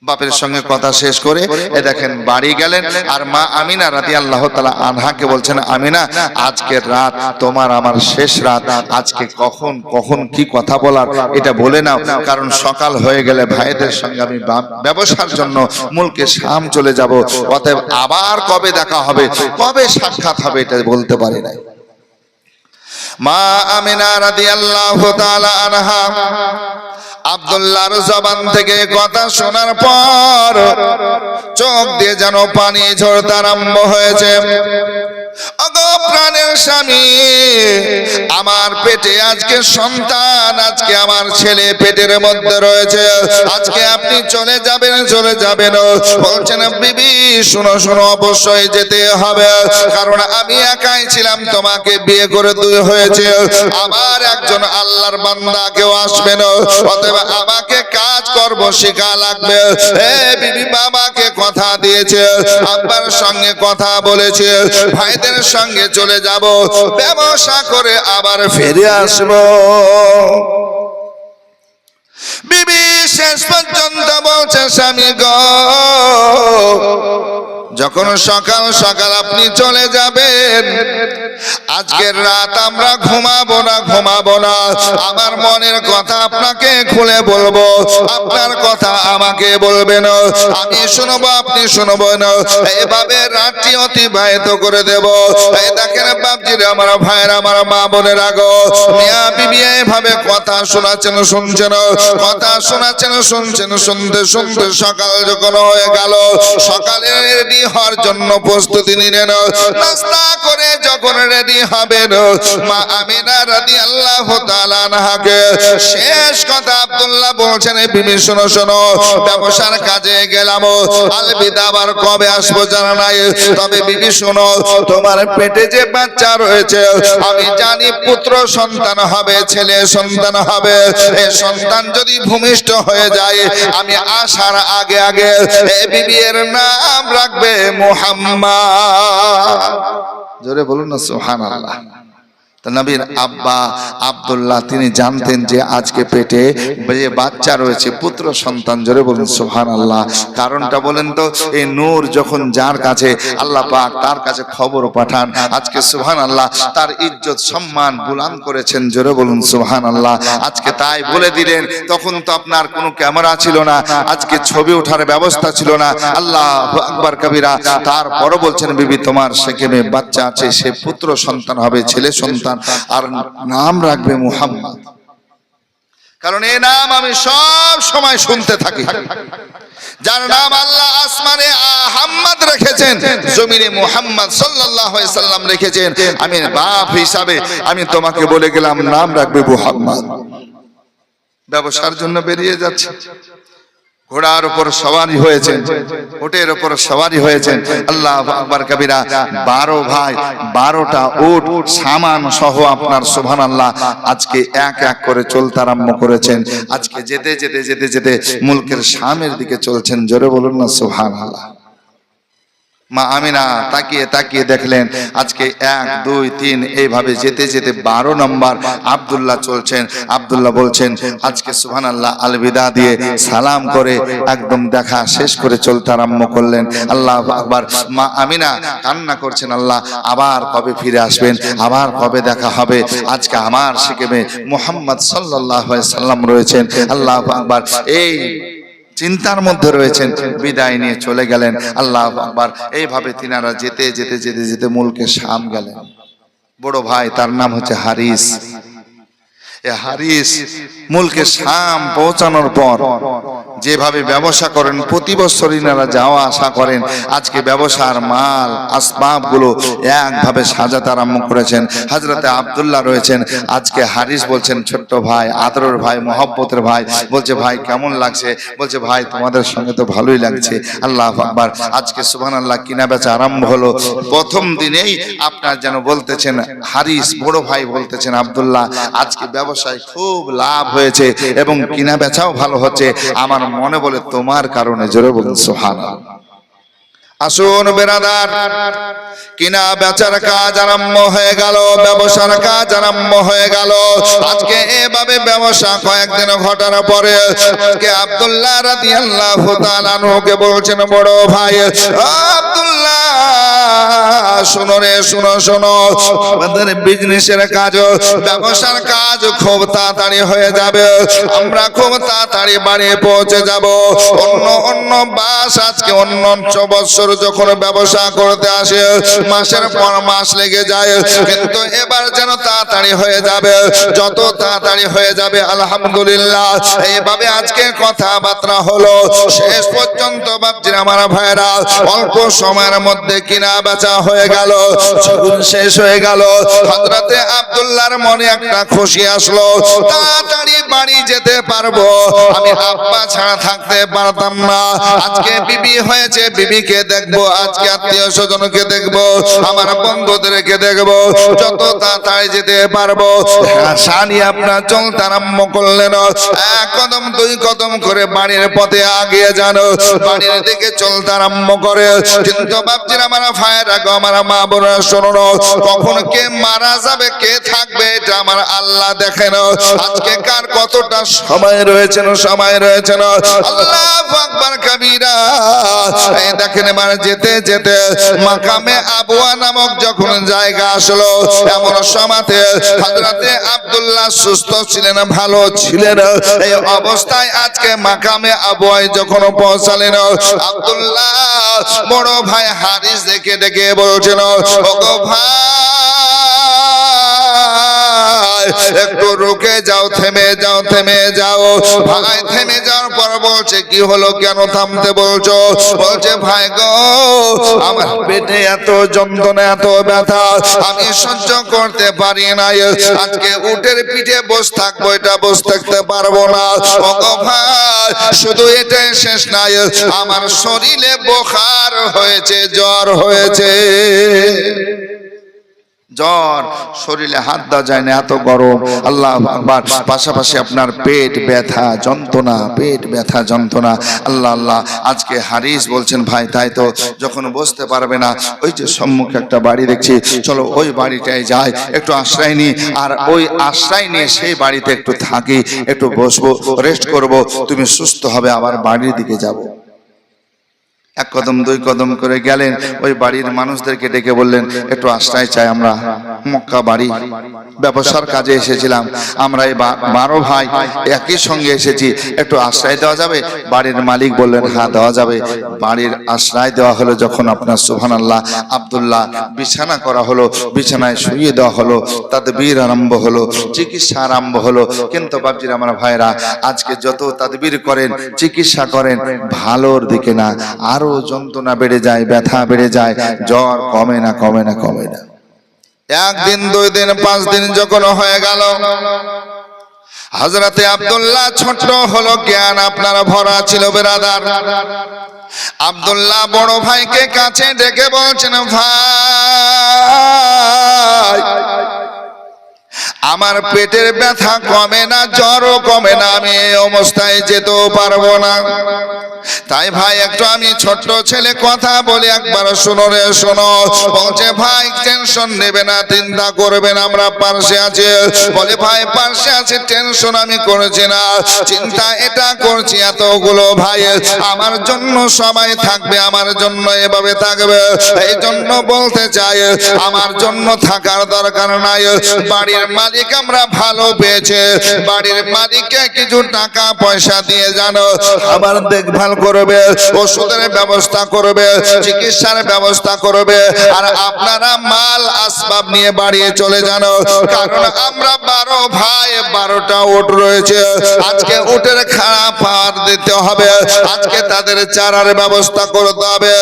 বাপের সঙ্গে কথা শেষ করে এ দেখেন বাড়ি গেলেন, আর মা আমিনা রাদিয়াল্লাহু তাআলা আনহাকে বলছেন, আমিনা আজকের রাত তোমার আমার শেষ রাত, আজকে কখন কখন কি কথা বলার এটা বলে নাও, কারণ সকাল হয়ে গেলে ভাইদের সঙ্গে আমি ব্যবসার জন্য মুলকে শাম চলে যাব। অতএব আবার কবে দেখা হবে, কবে সাক্ষাৎ হবে এটা বলতে পারি না। মা আমিনা রাদিয়াল্লাহু তাআলা আনহা আব্দুল্লাহর জবান থেকে কথা শোনার পর চোখ দিয়ে যেন পানি ঝরতে আরম্ভ হয়েছে। ওগো প্রাণের স্বামী, আমার পেটে আজকে সন্তান, আজকে আমার ছেলে পেটের মধ্যে রয়েছে, আজকে আপনি চলে যাবেন, চলে যাবেন। বলছেন বিবি শোনো শোনো, অবশ্যই যেতে হবে, কারণ আমি একাই ছিলাম, তোমাকে বিয়ে করে দুই হয়েছে, আবার একজন আল্লাহর বান্দা কেউ আসবেন, অতএব আমাকে কাজ করব শেখা লাগবে। হে বিবি বাবাকে কথা দিয়েছে, আব্বার সঙ্গে কথা বলেছে, ভাইদের সঙ্গে চলে যাব, ব্যবসা করে আবার ফিরে আসব। বিবি শেষ পর্যন্ত বলছে, স্বামী গো, যখন সকাল সকাল আপনি চলে যাবেন, আজকের রাত আমরা ঘুমাবো না, ঘুমাবো না। আমার মনের কথা আপনাকে খুলে বলবো, আপনার কথা আমাকে বলবেন, আমি শুনবো, আপনি শুনবেন, এভাবে রাতটি অতিবাহিত করে দেব। এই দেখেন বাপজির, আমার ভাইয়ের, আমার মা বোনের আগো, মিয়া বিবি এভাবে কথা শোনাচ্ছেন, শুনছেন, কথা শোনাচ্ছেন, শুনছেন, শুনতে শুনতে সকাল যখন হয়ে গেল, সকালে রেডি হওয়ার জন্য প্রস্তুতি নিলেন। নাস্তা করে যখন রেডি হবেন, মা আমিনা রাদিয়াল্লাহু তাআলা আনহাকে শেষ কথা আব্দুল্লাহ বলছেন, বিবি শোনো শোনো, ব্যবসার কাজে গেলাম, আলবিদা, আবার কবে আসবো জানা নাই, তবে বিবি শোনো, তোমার পেটে যে বাচ্চা রয়েছে আমি জানি পুত্র সন্তান হবে, ছেলে সন্তান হবে। এই সন্তান যদি ভূমিষ্ঠ হয়ে যায়, আমি আসার আগে আগে এই বিবি এর নাম রাখবে মুহাম্মদ। জোরে বলুন না সুবহানাল্লাহ। নবীর আব্বা আব্দুল্লাহ তিনি জানতেন যে আজকে পেটে যে বাচ্চা রয়েছে পুত্র সন্তান। জোরে বলুন সুবহানাল্লাহ। কারণটা বলেন তো, এই নূর যখন যার কাছে, আল্লাহ পাক তার কাছে খবর পাঠান, আজকে সুবহানাল্লাহ তার ইজ্জত সম্মান বুলন্দ করেছেন। জোরে বলুন সুবহানাল্লাহ। আজকে তাই বলে দিলেন, তখন তো আপনার কোনো ক্যামেরা ছিল না, আজকে ছবি ওঠার ব্যবস্থা ছিল না, আল্লাহু আকবার কবিরা। তারপরও বলছেন, বিবি তোমার সেখানে বাচ্চা আছে, সে পুত্র সন্তান হবে, ছেলে সন্তান, আর নাম রাখবে মুহাম্মদ। কারণ এই নাম আমি সব সময় শুনতে থাকি, যার নাম আল্লাহ আসমানে আহমদ রেখেছেন, জমিনে মুহাম্মদ সাল্লাল্লাহু আলাইহি সাল্লাম রেখেছেন। আমি বাপ হিসাবে আমি তোমাকে বলে গেলাম, নাম রাখবে মুহাম্মদ। ব্যবসার জন্য বেরিয়ে যাচ্ছে, ঘোড়ার উপর সওয়ারি হয়েছেন, উটের উপর সওয়ারি হয়েছেন, আল্লাহু আকবার কবিরা। 12 ভাই 12টা উট সামান সহ আপনার সুবহানাল্লাহ আজকে এক এক করে চলতে আরম্ভ করেছেন। আজকে যেতে যেতে যেতে যেতে মুলকের শামের দিকে চলছেন। জোরে বলুন না সুবহানাল্লাহ। মা আমিনা তাকিয়ে তাকিয়ে দেখলেন, আজকে 1 2 3 এইভাবে যেতে যেতে 12 নম্বর আব্দুল্লাহ চলছেন। আব্দুল্লাহ বলছেন, আজকে সুবহানাল্লাহ আলবিদা দিয়ে সালাম করে একদম দেখা শেষ করে চলতে আরম্ভ করলেন। আল্লাহু আকবার। মা আমিনা কান্না করছেন, আল্লাহ আবার কবে ফিরে আসবেন, আবার কবে দেখা হবে। আজকে আমার সেখানে মুহাম্মদ সাল্লাল্লাহু আলাইহি সাল্লাম রয়েছেন। আল্লাহু আকবার। এই চিন্তার মধ্যে রয়েছেন, বিদায় নিয়ে চলে গেলেন। আল্লাহু আকবার। এইভাবে তিনারা যেতে যেতে যেতে যেতে মুলকে শাম গেলেন। বড় ভাই তার নাম হচ্ছে হারিস। হারিস মুলকে শাম পৌঁছানোর পর যেভাবে ব্যবসা করেন প্রতি বছর ইনারা যাওয়া আসা করেন, আজকে ব্যবসার মাল আসবাবগুলো একভাবে সাজাতে আরম্ভ করেছেন। হযরতে আব্দুল্লাহ রয়েছেন, আজকে হারিস বলছেন ছোট্ট ভাই, আদরের ভাই, মহব্বতের ভাই, বলছে ভাই কেমন লাগছে? বলছে ভাই তোমাদের সঙ্গে তো ভালোই লাগছে। আল্লাহু আকবার। আজকে সুবহানাল্লাহ কিনা বেচা আরম্ভ হলো। প্রথম দিনেই আপনার যেন বলতেছেন হারিস বড় ভাই বলতেছেন আব্দুল্লাহ আজকে ব্যবসায় খুব লাভ হয়েছে এবং কিনা বেচাও ভালো হচ্ছে। আমার মনে বলে তোমার কারণে। জোরে বলুন সুবহানাল্লাহ। আসুন বেরাদার, কিনা বেচার কাজ আরম্ভ হয়ে গেল, ব্যবসার কাজ আরম্ভ হয়ে গেল। আজকে এভাবে ব্যবসা কয়েকদিন ঘটার পরে আজকে আব্দুল্লাহ রাদিয়াল্লাহু তাআলা আনহুকে বলছেন বড় ভাই আব্দুল্লাহ শোনো রে, শোনো শোনো, আমাদের বিজনেসের কাজ, ব্যবসার কাজ খুব তাড়াতাড়ি হয়ে যাবে। আমরা খুব তাড়াতাড়ি বাড়ি পৌঁছে যাব। অন্য বাস আজকে অন্য বছর যখন ব্যবসা করতে আসে মাসের পর মাস লেগে যায়, কিন্তু এবার যেন তাড়াতাড়ি হয়ে যাবে, যত তাড়াতাড়ি হয়ে যাবে আলহামদুলিল্লাহ। এইভাবে আজকে কথাবার্তা হলো। শেষ পর্যন্ত বাপজির আমার ভাইরা অল্প সময়ের মধ্যে কিনা বেচা হয়ে গেল, শেষ হয়ে গেল। হযরতে আব্দুল্লাহর মনে একটা খুশি আসলো, তাড়াতাড়ি বাড়ি যেতে পারবো, আমি আব্বা ছাড়া থাকতে পারতাম না। আজকে বিবি হয়েছে, বিবিকে দেখবো, আজকে আত্মীয় স্বজনকে দেখবো, আমার বন্ধুদেরকে দেখবো, যত তাড়াতাড়ি যেতে পারবো আশা নিয়ে আপনার চলতে আরম্ভ করলেন। এক কদম দুই কদম করে বাড়ির পথে আগিয়ে যান, বাড়ির দিকে চলতে আরম্ভ করে। কিন্তু বাপজির আমার ভাইয়েরা গো, আমার মা বোনেরা শোনো, কখন কে মারা যাবে কে থাকবে এটা আমার আল্লাহ দেখেন। আজকে কার কতটা সময় রয়েছে না, সময় রয়েছে না। আল্লাহু আকবার কাবীরা। এই দেখেন এবার যেতে যেতে মাকামে আবওয়া নামক যখন জায়গা আসলো, এমন সময়তে হযরতে আব্দুল্লাহ সুস্থ ছিলেন, ভালো ছিলেন। এই অবস্থায় আজকে মাকামে আবওয়ায় যখন পৌঁছালেন, আব্দুল্লাহ বড় ভাই হারিস দেখে ডেকে বলছেন ওগো ভাই একটু রুকে যাও, থেমে যাও, থেমে যাও। ভাই থেমে যাওয়ার পর বলছে কি হলো, কেন থামতে বলছো? বলছে ভাই গো আমার পেটে এত যন্ত্রণা, এত ব্যথা, আমি সহ্য করতে পারি না। আজকে উটের পিঠে বসে থাকবো, এটা বসে থাকতে পারবো না। ওগো ভাই শুধু এটাই শেষ নাই, আমার শরীরে বোখার হয়েছে, জ্বর হয়েছে। জ্বর, শরীরে হাত দেওয়া যায় না, এত গরম। আল্লাহ আকবার। পাশাপাশি আপনার পেট ব্যথা যন্ত্রণা, পেট ব্যথা যন্ত্রণা। আল্লাহ আল্লাহ। আজকে হারিস বলছেন ভাই তাই তো, যখন বসতে পারবে না, ওই যে সম্মুখে একটা বাড়ি দেখছি, চলো ওই বাড়িটায় যাই, একটু আশ্রয় নিই, আর ওই আশ্রয় নিয়ে সেই বাড়িতে একটু থাকি, একটু বসবো, রেস্ট করব, তুমি সুস্থ হবে, আবার বাড়ির দিকে যাব। এক কদম দুই কদম করে গেলেন, ওই বাড়ির মানুষদেরকে ডেকে বললেন একটু আশ্রয় চাই, আমরা মক্কা বাড়ি, ব্যবসার কাজে এসেছিলাম, আমরা এই 12 ভাই একই সঙ্গে এসেছি, একটু আশ্রয় দেওয়া যাবে? বাড়ির মালিক বললেন হ্যাঁ দেওয়া যাবে। বাড়ির আশ্রয় দেওয়া হলো। যখন আপনার সুবহানাল্লাহ আব্দুল্লাহ বিছানা করা হলো, বিছানায় শুইয়ে দেওয়া হলো, তাদবীর আরম্ভ হলো, চিকিৎসা আরম্ভ হলো। কিন্তু বাপজির আমার ভাইরা আজকে যত তাদবীর করেন, চিকিৎসা করেন, ভালোর দিকে না, আরো যন্ত্রণা বেড়ে যায়, ব্যথা বেড়ে যায়, জ্বর কমে না, কমে না, কমে না। একদিন, 2 দিন, 5 দিন যখন হয়ে গেল, হযরতে আব্দুল্লাহ ছোট হলো, জ্ঞান আপনার ভরা ছিল বেরাদার। আব্দুল্লাহ বড় ভাইকে কাছে ডেকে বলছেন ভাই আমার পেটের ব্যথা কমে না, জ্বরও কমে না, আমি এই অবস্থায় যেতেও পারবো না। তাই ভাই একটু আমি ছোট্ট ছেলে কথা বলে একবার শোনো রে, শোনো। বলছে ভাই টেনশন নেবে না, চিন্তা করবে না, আমরা পাশে আছি। বলে ভাই পাশে আছে, টেনশন আমি করছি না, চিন্তা এটা করছি এতগুলো ভাই আমার জন্য সবাই থাকবে, আমার জন্য এভাবে থাকবে। এই জন্য বলতে চাই আমার জন্য থাকার দরকার নাই। বাড়ির মালিক মালিক আমরা ভালো পেয়েছে, বাড়ির মালিককে কিছু টাকা পয়সা দিয়ে জানো আবার দেখভাল করবে, ওষুধের ব্যবস্থা করবে, চিকিৎসার ব্যবস্থা করবে, আর আপনারা মাল আসবাব নিয়ে বাড়িয়ে চলে যান। কারণ আমরা 12 ভাই 12টা উট রয়েছে, আজকে উটের খাড়া পার দিতে হবে, আজকে তাদের চারার ব্যবস্থা করতে হবে।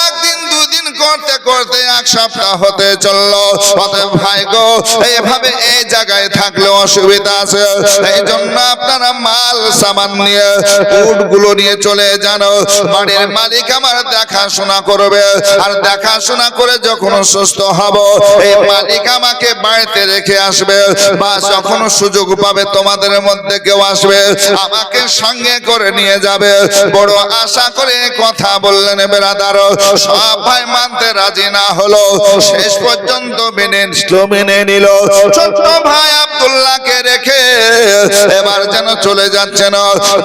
একদিন দুদিন করতে করতে এক সপ্তাহ হতে চললো। অতএব ভাই গো, এইভাবে এই জায়গায় থাকলে অসুবিধা আছে, এই জন্য আপনারা মাল সামান নিয়ে উটগুলো নিয়ে চলে যান। বাড়ির মালিক আমার দেখাশোনা করবে, আর দেখাশোনা করে যখন সুস্থ হব এই মালিক আমাকে বাড়িতে রেখে আসবে, বা যখন সুযোগ পাবে তোমাদের মধ্যে কেউ আসবে আমাকে সঙ্গে করে নিয়ে যাবে। বড় আশা করে কথা বললেন বেরাদার। সব ভাই মানতে রাজি না হলো, শেষ পর্যন্ত মেনে নিল। ছোট্ট ভাই আব্দুল্লাহকে রেখে এবার যেন চলে যাচ্ছেন।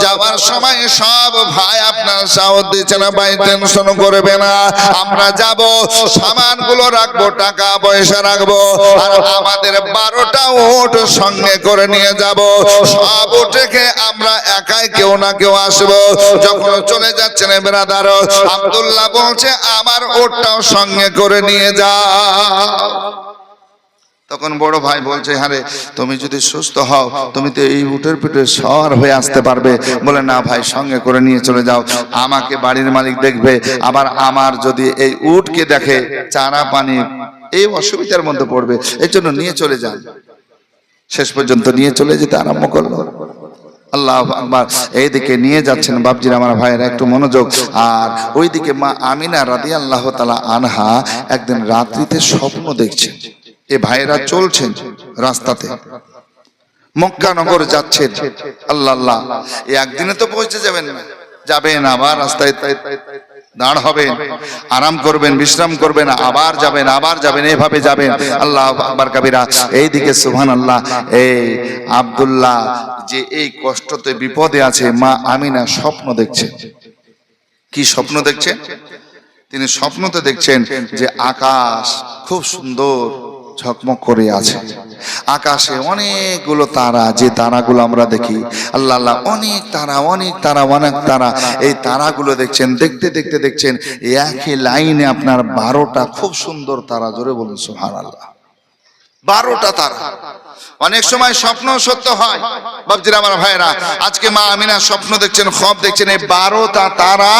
যাওয়ার সময় সব ভাই আপনার সাহস দিচ্ছেন, ভাই টেনশন করবে না, আমরা যাব, সামানগুলো রাখবো, টাকা পয়সা রাখবো, আর আমাদের 12টা উট সঙ্গে করে নিয়ে যাব। সব উঠেকে আমরা একাই কেউ না কেউ আসবো। যখন চলে যাচ্ছেন বেরাদার, আব্দুল্লাহ বলছে আমার উটটাও সঙ্গে করে নিয়ে যাও। তখন বড় ভাই বলছে, আরে তুমি যদি সুস্থ হও তুমি তো এই উটের পিঠে সওয়ার হয়ে আসতে পারবে। বলে না ভাই, সঙ্গে করে নিয়ে চলে যাও, আমাকে বাড়ির মালিক দেখবে, আবার আমার যদি এই উটকে দেখে চারা পানি এই অসুবিধার মধ্যে পড়বে, এই জন্য নিয়ে চলে যান। শেষ পর্যন্ত নিয়ে চলে যেতে আরম্ভ করলো। আল্লাহু আকবার। এইদিকে নিয়ে যাচ্ছেন বাপজির আমার ভাইয়েরা, একটু মনোযোগ। আর ওইদিকে মা আমিনা রাদিয়াল্লাহু তাআলা আনহা একদিন রাত্রিতে স্বপ্ন দেখছেন। এ ভাইয়েরা চলছেন রাস্তাতে, মক্কা নগর যাচ্ছেন। আল্লাহ আল্লাহ, একদিনে তো পৌঁছে যাবেন না, যাবেন আবার রাস্তায় দাঁড় হবেন, আরাম করবেন, বিশ্রাম করবেন, আবার যাবেন, এইভাবে যাবেন। আল্লাহু আকবার কাবীরা। এইদিকে সুবহানাল্লাহ, এই আব্দুল্লাহ যে এই কষ্টতে বিপদে আছে, মা আমিনা স্বপ্ন দেখছেন। কি স্বপ্ন দেখছেন? তিনি স্বপ্নতে দেখছেন যে আকাশ খুব সুন্দর ঝকমক করে আছে, আকাশে অনেকগুলো তারা, যে তারাগুলো আমরা দেখি, আল্লাহ আল্লাহ, অনেক তারা, এই তারাগুলো দেখছেন। দেখতে দেখছেন একই লাইনে আপনার 12টা খুব সুন্দর তারা। জোরে বলুন সুবহানাল্লাহ। 12টা তারা। অনেক সময় স্বপ্ন সত্য হয় বাপজিরা আমার ভাইরা। আজকে মা আমিনা স্বপ্ন দেখছেন, খব দেখছেন, এই 12টা তারা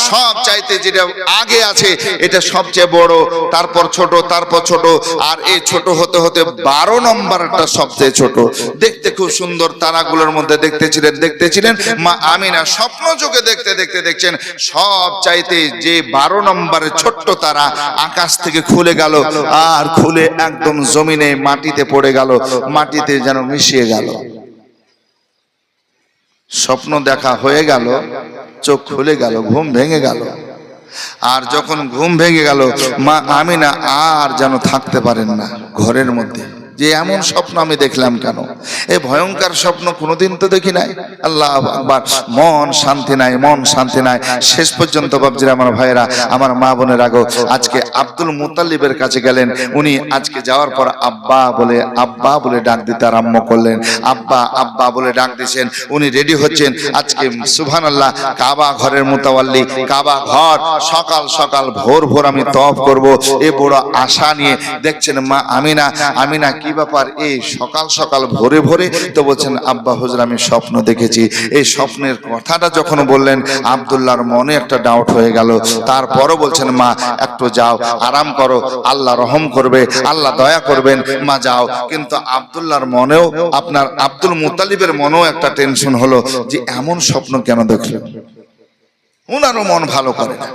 সব চাইতে যেটা আগে আছে এটা সবচেয়ে বড়, তারপর ছোট, তারপর ছোট, আর এই ছোট হতে হতে 12 নম্বরটা সবচেয়ে ছোট। দেখতে খুব সুন্দর তারাগুলোর মধ্যে দেখতেছিলেন মা আমিনা স্বপ্ন চোখে দেখতে দেখছেন সব চাইতে যে 12 নম্বরের ছোট্ট তারা আকাশ থেকে খুলে গেল, আর খুলে একদম জমিনে মাটিতে পড়ে গেল, মাটিতে যেন মিশিয়ে গেল। স্বপ্ন দেখা হয়ে গেল, চোখ খুলে গেল, ঘুম ভেঙে গেল। আর যখন ঘুম ভেঙে গেল, মা আমিনা আর যেন থাকতে পারেন না ঘরের মধ্যে, যে এমন স্বপ্ন আমি দেখলাম কেন, এই ভয়ঙ্কর স্বপ্ন কোনোদিন তো দেখি নাই। আল্লাহু আকবার। মন শান্তি নাই। শেষ পর্যন্ত বাপজিরা আমার ভাইয়েরা, আমার মা বোনের আগো, আজকে আব্দুল মুত্তালিবের কাছে গেলেন। উনি আজকে যাওয়ার পর আব্বা বলে ডাক দিতে আরম্ভ করলেন। আব্বা বলে ডাক দিয়েছেন। উনি রেডি হচ্ছেন। আজকে সুবহানাল্লাহ, কাবা ঘরের মুতাওয়াল্লি, কাবা ঘর সকাল ভোর আমি তওয়াফ করব, এই বড় আশা নিয়ে দেখছেন মা আমিনা কি ব্যাপার, এই সকাল ভোরে তো বলছেন, আব্বা হুজুর আমি স্বপ্ন দেখেছি। এই স্বপ্নের কথাটা যখন বললেন, আব্দুল্লাহর মনে একটা ডাউট হয়ে গেল। তারপরও বলছেন, মা একটু যাও, আরাম করো, আল্লাহ রহম করবে, আল্লাহ দয়া করবেন, মা যাও। কিন্তু আব্দুল্লাহর মনেও, আপনার আব্দুল মুত্তালিবের মনেও একটা টেনশন হলো যে এমন স্বপ্ন কেন দেখলেন। উনারও মন ভালো করে না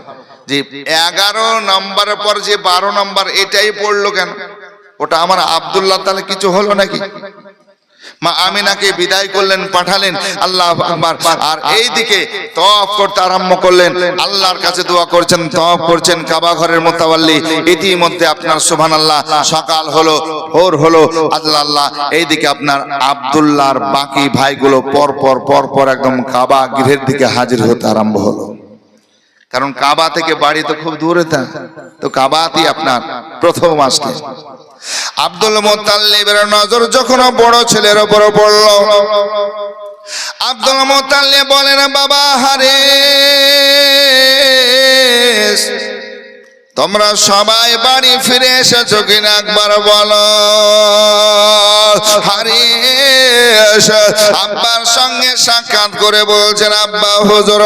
যে 11 নম্বরের পর যে 12 নম্বর এটাই পড়লো কেন, ওটা আমার আব্দুল্লাহ তাহলে কিছু হলো নাকি? মা আমিনাকে বিদায় করলেন, পাঠালেন। আল্লাহু আকবার। আর এইদিকে তওয়াফ করতে আরম্ভ করলেন, আল্লাহর কাছে দোয়া করছেন, তওয়াফ করছেন কাবা ঘরের মুতাওয়াল্লি। ইতিমধ্যে আপনার সুবহানাল্লাহ সকাল হলো, ভোর হলো। আল্লাহ এইদিকে আপনার আব্দুল্লাহর বাকি ভাইগুলো পর পর একদম কাবা গৃহের দিকে হাজির হতে আরম্ভ হলো। কারণ কাবা থেকে বাড়ি তো খুব দূরে, তো কাবাতেই আপনার প্রথম আসলেন। আব্দুল মুত্তালিবের নজর যখন বড় ছেলের উপর পড়ল, আব্দুল মুত্তালিব বলেন, বাবা হারিস, তোমরা সবাই বাড়ি ফিরে এসেছো কিনা একবার বলো। হারিস আব্বার সঙ্গে সাক্ষাৎ করে বলছেন, আব্বা হুজুর,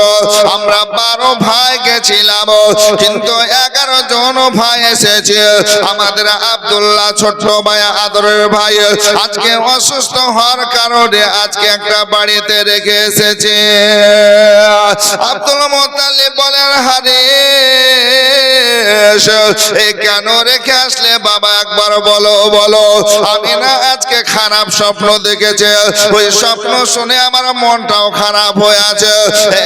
আমরা 12 ভাই গেছিলাম, কিন্তু 11 জন ভাই এসেছে। আমাদের আব্দুল্লাহ ছোট্ট ভাই, আদরের ভাই, আজকে অসুস্থ হওয়ার কারণে আজকে একটা বাড়িতে রেখে এসেছে। আব্দুল মুত্তালিব বলেন, হারিস এই কেন রেখে আসলে বাবা একবার বলো বলো। আমি না আজকে খারাপ স্বপ্ন দেখেছে, ওই স্বপ্ন শুনে আমার মনটাও খারাপ হয়ে আছে।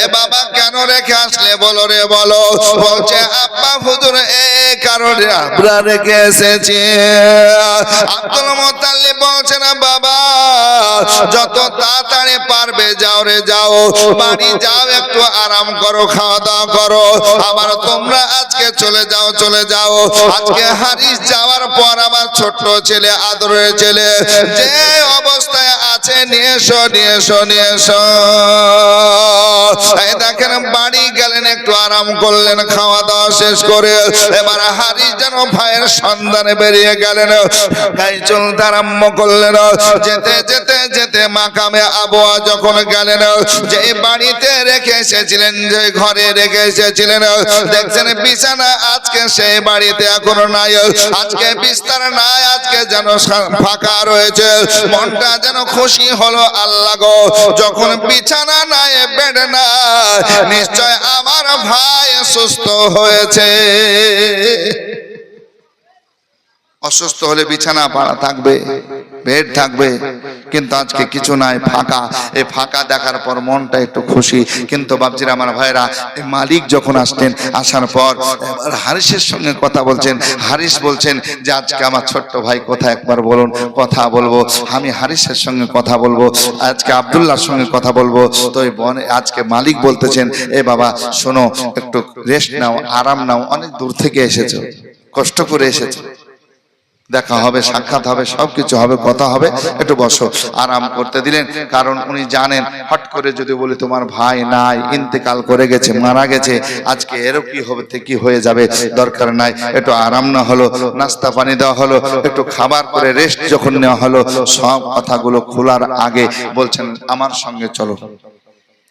এ বাবা কেন রেখে আসলে বলো রে বলো। বলছে, আব্বা হুজুর এই কারণে আমরা রেখে এসেছি। আব্দুল মুত্তালিব বলছে, না বাবা, যত তাড়াতাড়ি পারবে যাও রে যাও, বাড়ি যাও, একটু আরাম করো, খাওয়া দাওয়া করো, আবার তোমরা আজকে চলে যাও চলে যাও। আজকে হারিস যাওয়ার পর আমার ছোট্ট ছেলে, আদরের ছেলে, যে অবস্থায় আছে, নিয়ে এসো নিয়ে এসো নিয়ে এসো। এই দেখেন বাড়ি গেলেন, একটু আরাম করলেন, খাওয়া দাওয়া শেষ করে এবার হারিস যেন ভাইয়ের সন্ধানে বেরিয়ে গেলেন, গাই চলতে আরম্ভ করলেন। যেতে যেতে যেতে মাকামে আবওয়া যখন গেলেন, যে বাড়িতে রেখে এসেছিলেন, যে ঘরে রেখে এসেছিলেন, দেখছেন বিছানা আজকে সেই বাড়িতে এখনো নাই, আজকে বিস্তার নাই, আজকে যেন ফাঁকা রয়েছে। মনটা যেন খুশি হলো, আল্লাহ গো, যখন বিছানা নাই, বেড না, নিশ্চয় আমার ভাই সুস্থ হয়েছে। অসুস্থ হলে বিছানা পাড়া থাকবে, বেড থাকবে, কিন্তু আজকে কিছু নাই, ফাঁকা। এই ফাঁকা দেখার পর মনটা একটু খুশি। কিন্তু বাপজিরা, আমার ভাইরা, এই মালিক যখন আসতেন, আসার পর এবার হারিসের সঙ্গে কথা বলছেন। হারিস বলছেন যে আজকে আমার ছোট্ট ভাই কোথায় একবার বলুন, কথা বলবো। আমি হারিসের সঙ্গে কথা বলবো, আজকে আব্দুল্লাহর সঙ্গে কথা বলবো। তো এই আজকে মালিক বলতেছেন, এ বাবা শোনো, একটু রেস্ট নাও, আরাম নাও, অনেক দূর থেকে এসেছো, কষ্ট করে এসেছো, দেখা হবে, সাক্ষাৎ হবে, সবকিছু হবে, কথা হবে, একটু বসো। আরাম করতে দিলেন, কারণ উনি জানেন হট করে যদি বলি তোমার ভাই নাই, ইন্তেকাল করে গেছে, মারা গেছে, আজকে এরও কি হবে, কি হয়ে যাবে, দরকার নাই। একটু আরাম না হলো, নাস্তা পানি দেওয়া হলো, একটু খাবার করে রেস্ট যখন নেওয়া হলো, সব কথাগুলো খোলার আগে বলছেন, আমার সঙ্গে চলো।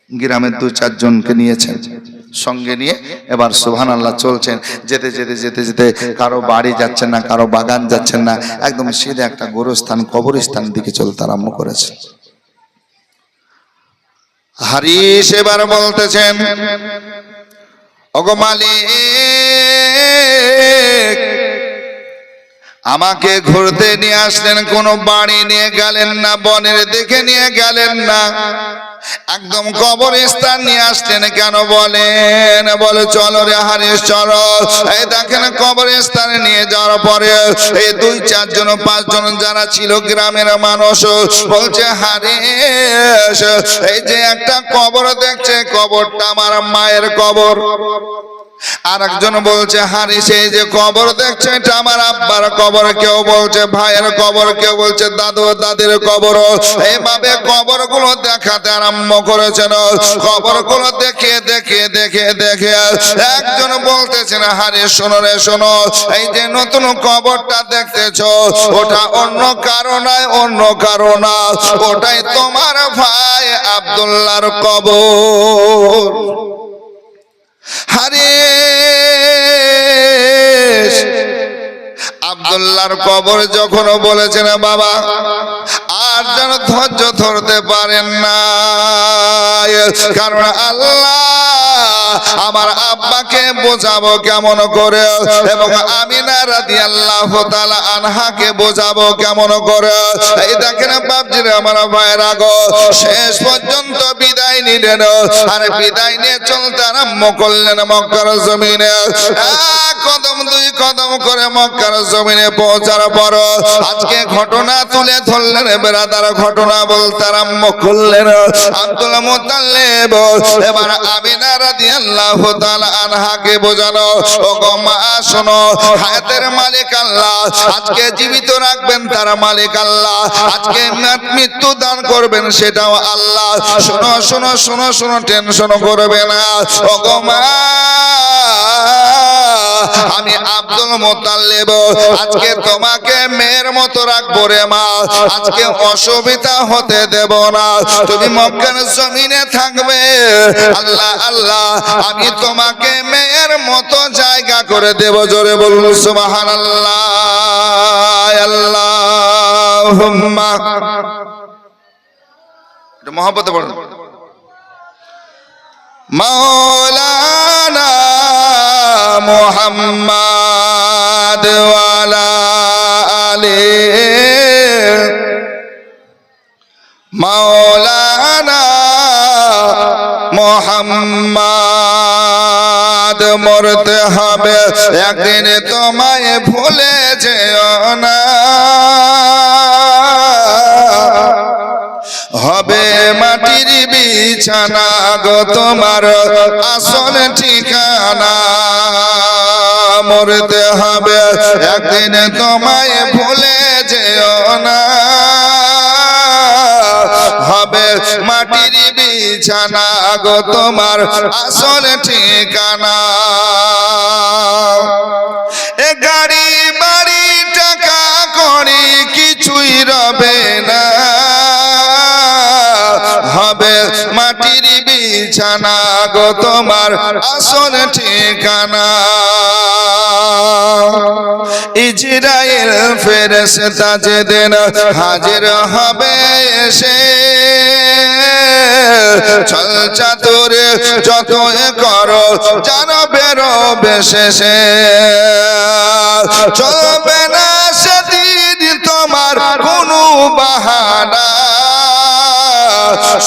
গ্রামের 2-4 জনকে নিয়েছেন, সঙ্গে নিয়ে এবার সুবহানাল্লাহ চলছেন। যেতে যেতে যেতে যেতে কারো বাড়ি যাচ্ছেন না, কারো বাগান যাচ্ছেন না, একদম সিধে একটা গোরস্থান, কবরস্থান দিকে চলতে আরম্ভ করেছে। হারিস এবার বলতেছেন, ওগো মালিক, আমাকে ঘুরতে নিয়ে আসলেন, কোনো বাড়ি নিয়ে গেলেন না, বনের দেখে নিয়ে গেলেন না, একদম কবরস্থান নিয়ে আসলেন কেন বলেন? বলে চলো রে হারিস চলো। এই দেখেন কবরস্থানে নিয়ে যাওয়ার পরে এই 2-4 জন 5 জন যারা ছিল গ্রামের মানুষ বলছে, হারিস এই যে একটা কবর দেখছে, কবরটা আমার মায়ের কবর। আর একজন বলছে, হারিস এই যে কবর দেখছে, এটা আমার আব্বার কবর। কেউ বলছে ভাইয়ের কবর, কেউ বলছে দাদু দাদির কবর। এইভাবে কবরগুলো দেখাতে আরম্ভ করেছেন। কবরগুলো দেখে দেখে দেখে দেখে একজন বলতেছেন, হারিস শোনো রে শোনো, এই যে নতুন কবরটা দেখতেছো, ওটা অন্য কারো নয়, অন্য কারো না, ওটাই তোমার ভাই আব্দুল্লাহর কবর। হারিস আব্দুল্লাহর কবর যখন বলেছেন, বাবা আর যেন ধৈর্য ধরতে পারেন না, কারণ আল্লাহ আমার আব্বাকে বোঝাবো কেমন করে, এবং আমিনা রাদিয়াল্লাহু তাআলা আনহাকে বোঝাবো কেমন করে। এই দেখেন বাপজিরা, আমার ভাইরা গো, শেষ পর্যন্ত বিদায় নিলেন। আর বিদায় নিয়ে চলতে আরম্ভ করলেন মক্কার জমিনে। 1 কদম 2 কদম করে মক্কার জমিনে পৌঁছার পর আজকে ঘটনা তুলে ধরলেন বেরাদার, ঘটনা বলতে আরম্ভ করলেন। আব্দুল মুত্তালিব এবার আমিনা রাদিয়াল্লাহু রাদিয়াল্লাহু তাআলা আনহাকে বোঝানো, ও গো মা শোনো, হায়াতের মালিক আল্লাহ, আজকে জীবিত রাখবেন তার মালিক আল্লাহ, আজকে মৃত্যু দান করবেন সেটাও আল্লাহ। শোনো শোনো শোনো শোনো, টেনশন করবে না ও গো মা। আমি আব্দুল মুত্তালিব আজকে তোমাকে মেয়ের মতো রাখবো রে মা, আজকে অসুবিধা হতে দেব না, তুমি মক্কার জমিনে থাকবে। আল্লাহ আল্লাহ, আমি তোমাকে মেয়ের মতো জায়গা করে দেব। জোরে বলুন সুবহানাল্লাহ। আল্লাহুম্মা, এটা মহব্বতে পড়ুন। মাওলানা মুহাম্মাদ ওয়ালা আলি মাওলানা মুহাম্মাদ। মরতে হবে একদিন তোমায় ভুলে যেও না, হবে মাটির বিছানা গো তোমার আসল ঠিকানা। মরতে হবে একদিন তোমায় ভুলে যেও না, হবে মাটির বিছানা গো তোমার আসল ঠিকানা। এ গাড়ি বাড়ি টাকা করি কিছুই রবে না, হবে মাটির বিছানা গো তোমার আসল ঠিকানা। ইজরাইল ফেরেশতা যেদিন হাজির হবে এসে, চল চাতুর যত করো জানো বেরোবে শেষে, চলবে না সেদিন তোমার কোনো বাহানা,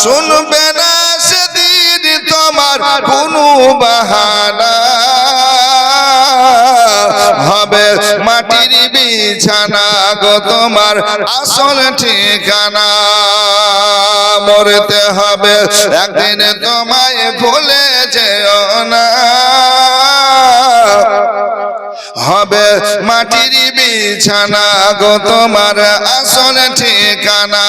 শুনবে না সেদিন তোমার কোনো বাহানা, হবে মাটির বিছানা গো তোমার আসল ঠিকানা। মরতে হবে একদিন তোমায় ভুলে যেও না, হবে মাটির বিছানা গো তোমার আসল ঠিকানা।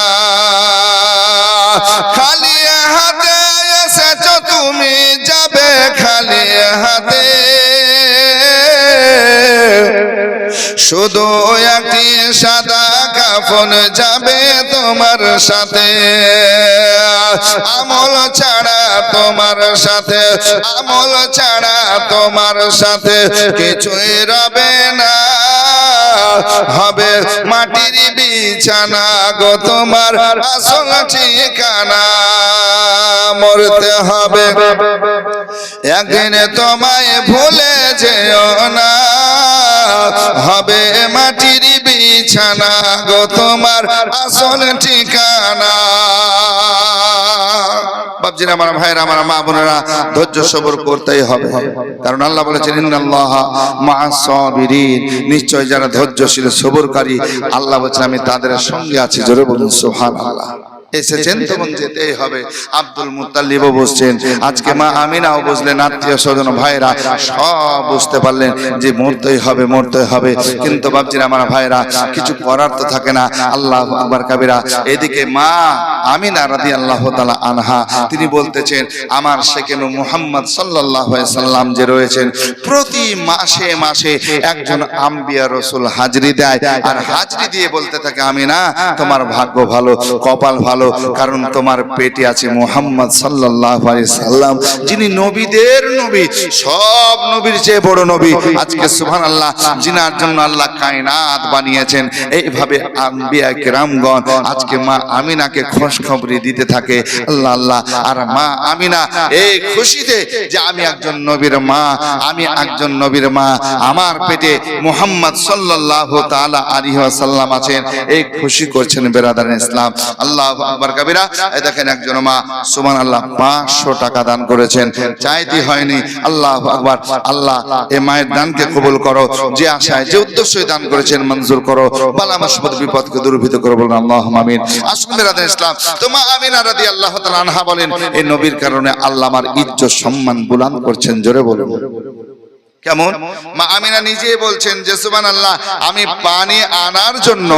খালি হাতে এসেছো তুমি, যাবে খালি হাতে, শুধু একটি সাদা কাফন যাবে তোমার সাথে। আমল ছাড়া তোমার সাথে, আমল ছাড়া তোমার সাথে কিছুই রবে না, হবে মাটির বিছানা গো তোমার আসল ঠিকানা। মরতে হবে একদিন তোমায় ভুলে যেও না, হবে মাটির বিছানা গো তোমার আসল ঠিকানা। বাপজিরা, আমার ভাইরা, আমার মা বোনেরা, ধৈর্য সবর করতেই হবে, কারণ আল্লাহ বলেছেন ইন্নাল্লাহা মা'আস সাবিরিন, নিশ্চয় যারা ধৈর্যশীল সবরকারী আল্লাহ বলেছেন আমি তাদের সঙ্গে আছি। জোরে বলুন সুবহানাল্লাহ। এসেছেন তখন যেতেই হবে। আব্দুল মুত্তালিবও বুঝছেন, আজকে মা আমিনাও বুঝলেন, আত্মীয় স্বজন ভাইরা সব বুঝতে পারলেন যে মরতেই হবে, মরতেই হবে। কিন্তু বাপজিরা, আমার ভাইরা, কিছু করার তো থাকে না। আল্লাহু আকবার কাবীরা। এদিকে মা আমিনা রাদিয়াল্লাহু তাআলা আনহা তিনি বলতেছেন, আমার সেকেন্ড মুহাম্মদ সাল্লাল্লাহু আলাইহি সাল্লাম যে রয়েছেন, প্রতি মাসে মাসে একজন আম্বিয়া রাসূল হাজরি দেয়, আর হাজরি দিয়ে বলতে থাকে আমিনা তোমার ভাগ্য ভালো, কপাল ভালো, কারণ তোমার পেটে আছে মুহাম্মদ সাল্লাল্লাহু আলাইহি সাল্লাম, যিনি নবীদের নবী, সব নবীর চেয়ে বড় নবী। আজকে সুবহানাল্লাহ, জিনার জন্য আল্লাহ কায়নাত বানিয়েছেন। এইভাবে আম্বিয়া কিরামগণ আজকে মা আমিনাকে খোঁজখবরি দিতে থাকে। আল্লাহ আল্লাহ। আর মা আমিনা এই খুশিতে যে আমি একজন নবীর মা, আমি একজন নবীর মা, আমার পেটে মুহাম্মদ সাল্লাল্লাহু তাআলা আলাইহি ওয়াসাল্লাম আছেন, এই খুশি করছেন বেরাদার ইসলাম। আল্লাহু আকবার কবিরা। এই দেখেন একজন মা সুবহানাল্লাহ 500 টাকা দান করেছেন, চাইতে হয়নি। আল্লাহু আকবার। আল্লাহ এই মায়ের দানকে কবুল করো, যে আশায় যে উদ্দেশ্যে দান করেছেন মঞ্জুর করো, বালা মুসিবত বিপদকে দূরীভূত করো, বলুন আল্লাহুম্মা আমিন। আসুন বিরাদর ইসলাম, তো মা আমিনা রাদিয়াল্লাহু তাআলা আনহা বলেন, এই নবীর কারণে আল্লাহ আমার ইজ্জত সম্মান বুলন্দ করছেন। জোরে বলুন কেমন? মা আমিনা নিজেই বলছেন যে সুবহানাল্লাহ, আমি পানি আনার জন্য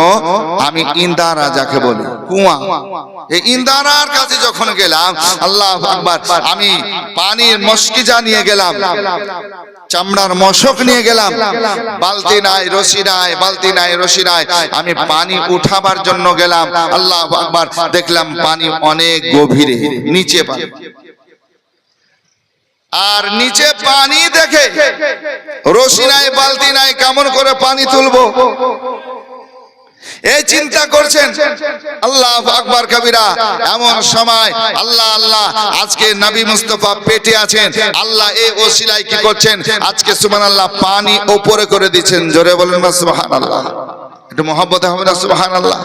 আমি ইন্দারা যাকে বলি কুয়া, এই ইন্দারার কাছে যখন গেলাম, আল্লাহু আকবার, আমি পানির মশকিজা নিয়ে গেলাম, চামড়ার মশক নিয়ে গেলাম, বালতি নাই রশি নাই, বালতি নাই রশি নাই, আমি পানি উঠাবার জন্য গেলাম। আল্লাহু আকবার, দেখলাম পানি অনেক গভীরে, নিচে পানি, আর নিচে পানি দেখে রশি নাই বালতি নাই, কেমন করে পানি তুলবো এই চিন্তা করছেন। আল্লাহু আকবার কবিরা। এমন সময় আল্লাহ আল্লাহ, আজকে নবী মুস্তাফা পেটে আছেন, আল্লাহ এই ওসিলায় কি করছেন, আজকে সুবহানাল্লাহ পানি উপরে করে দিচ্ছেন। জোরে বলেন সুবহানাল্লাহ, একটু মহব্বত হবে না সুবহানাল্লাহ।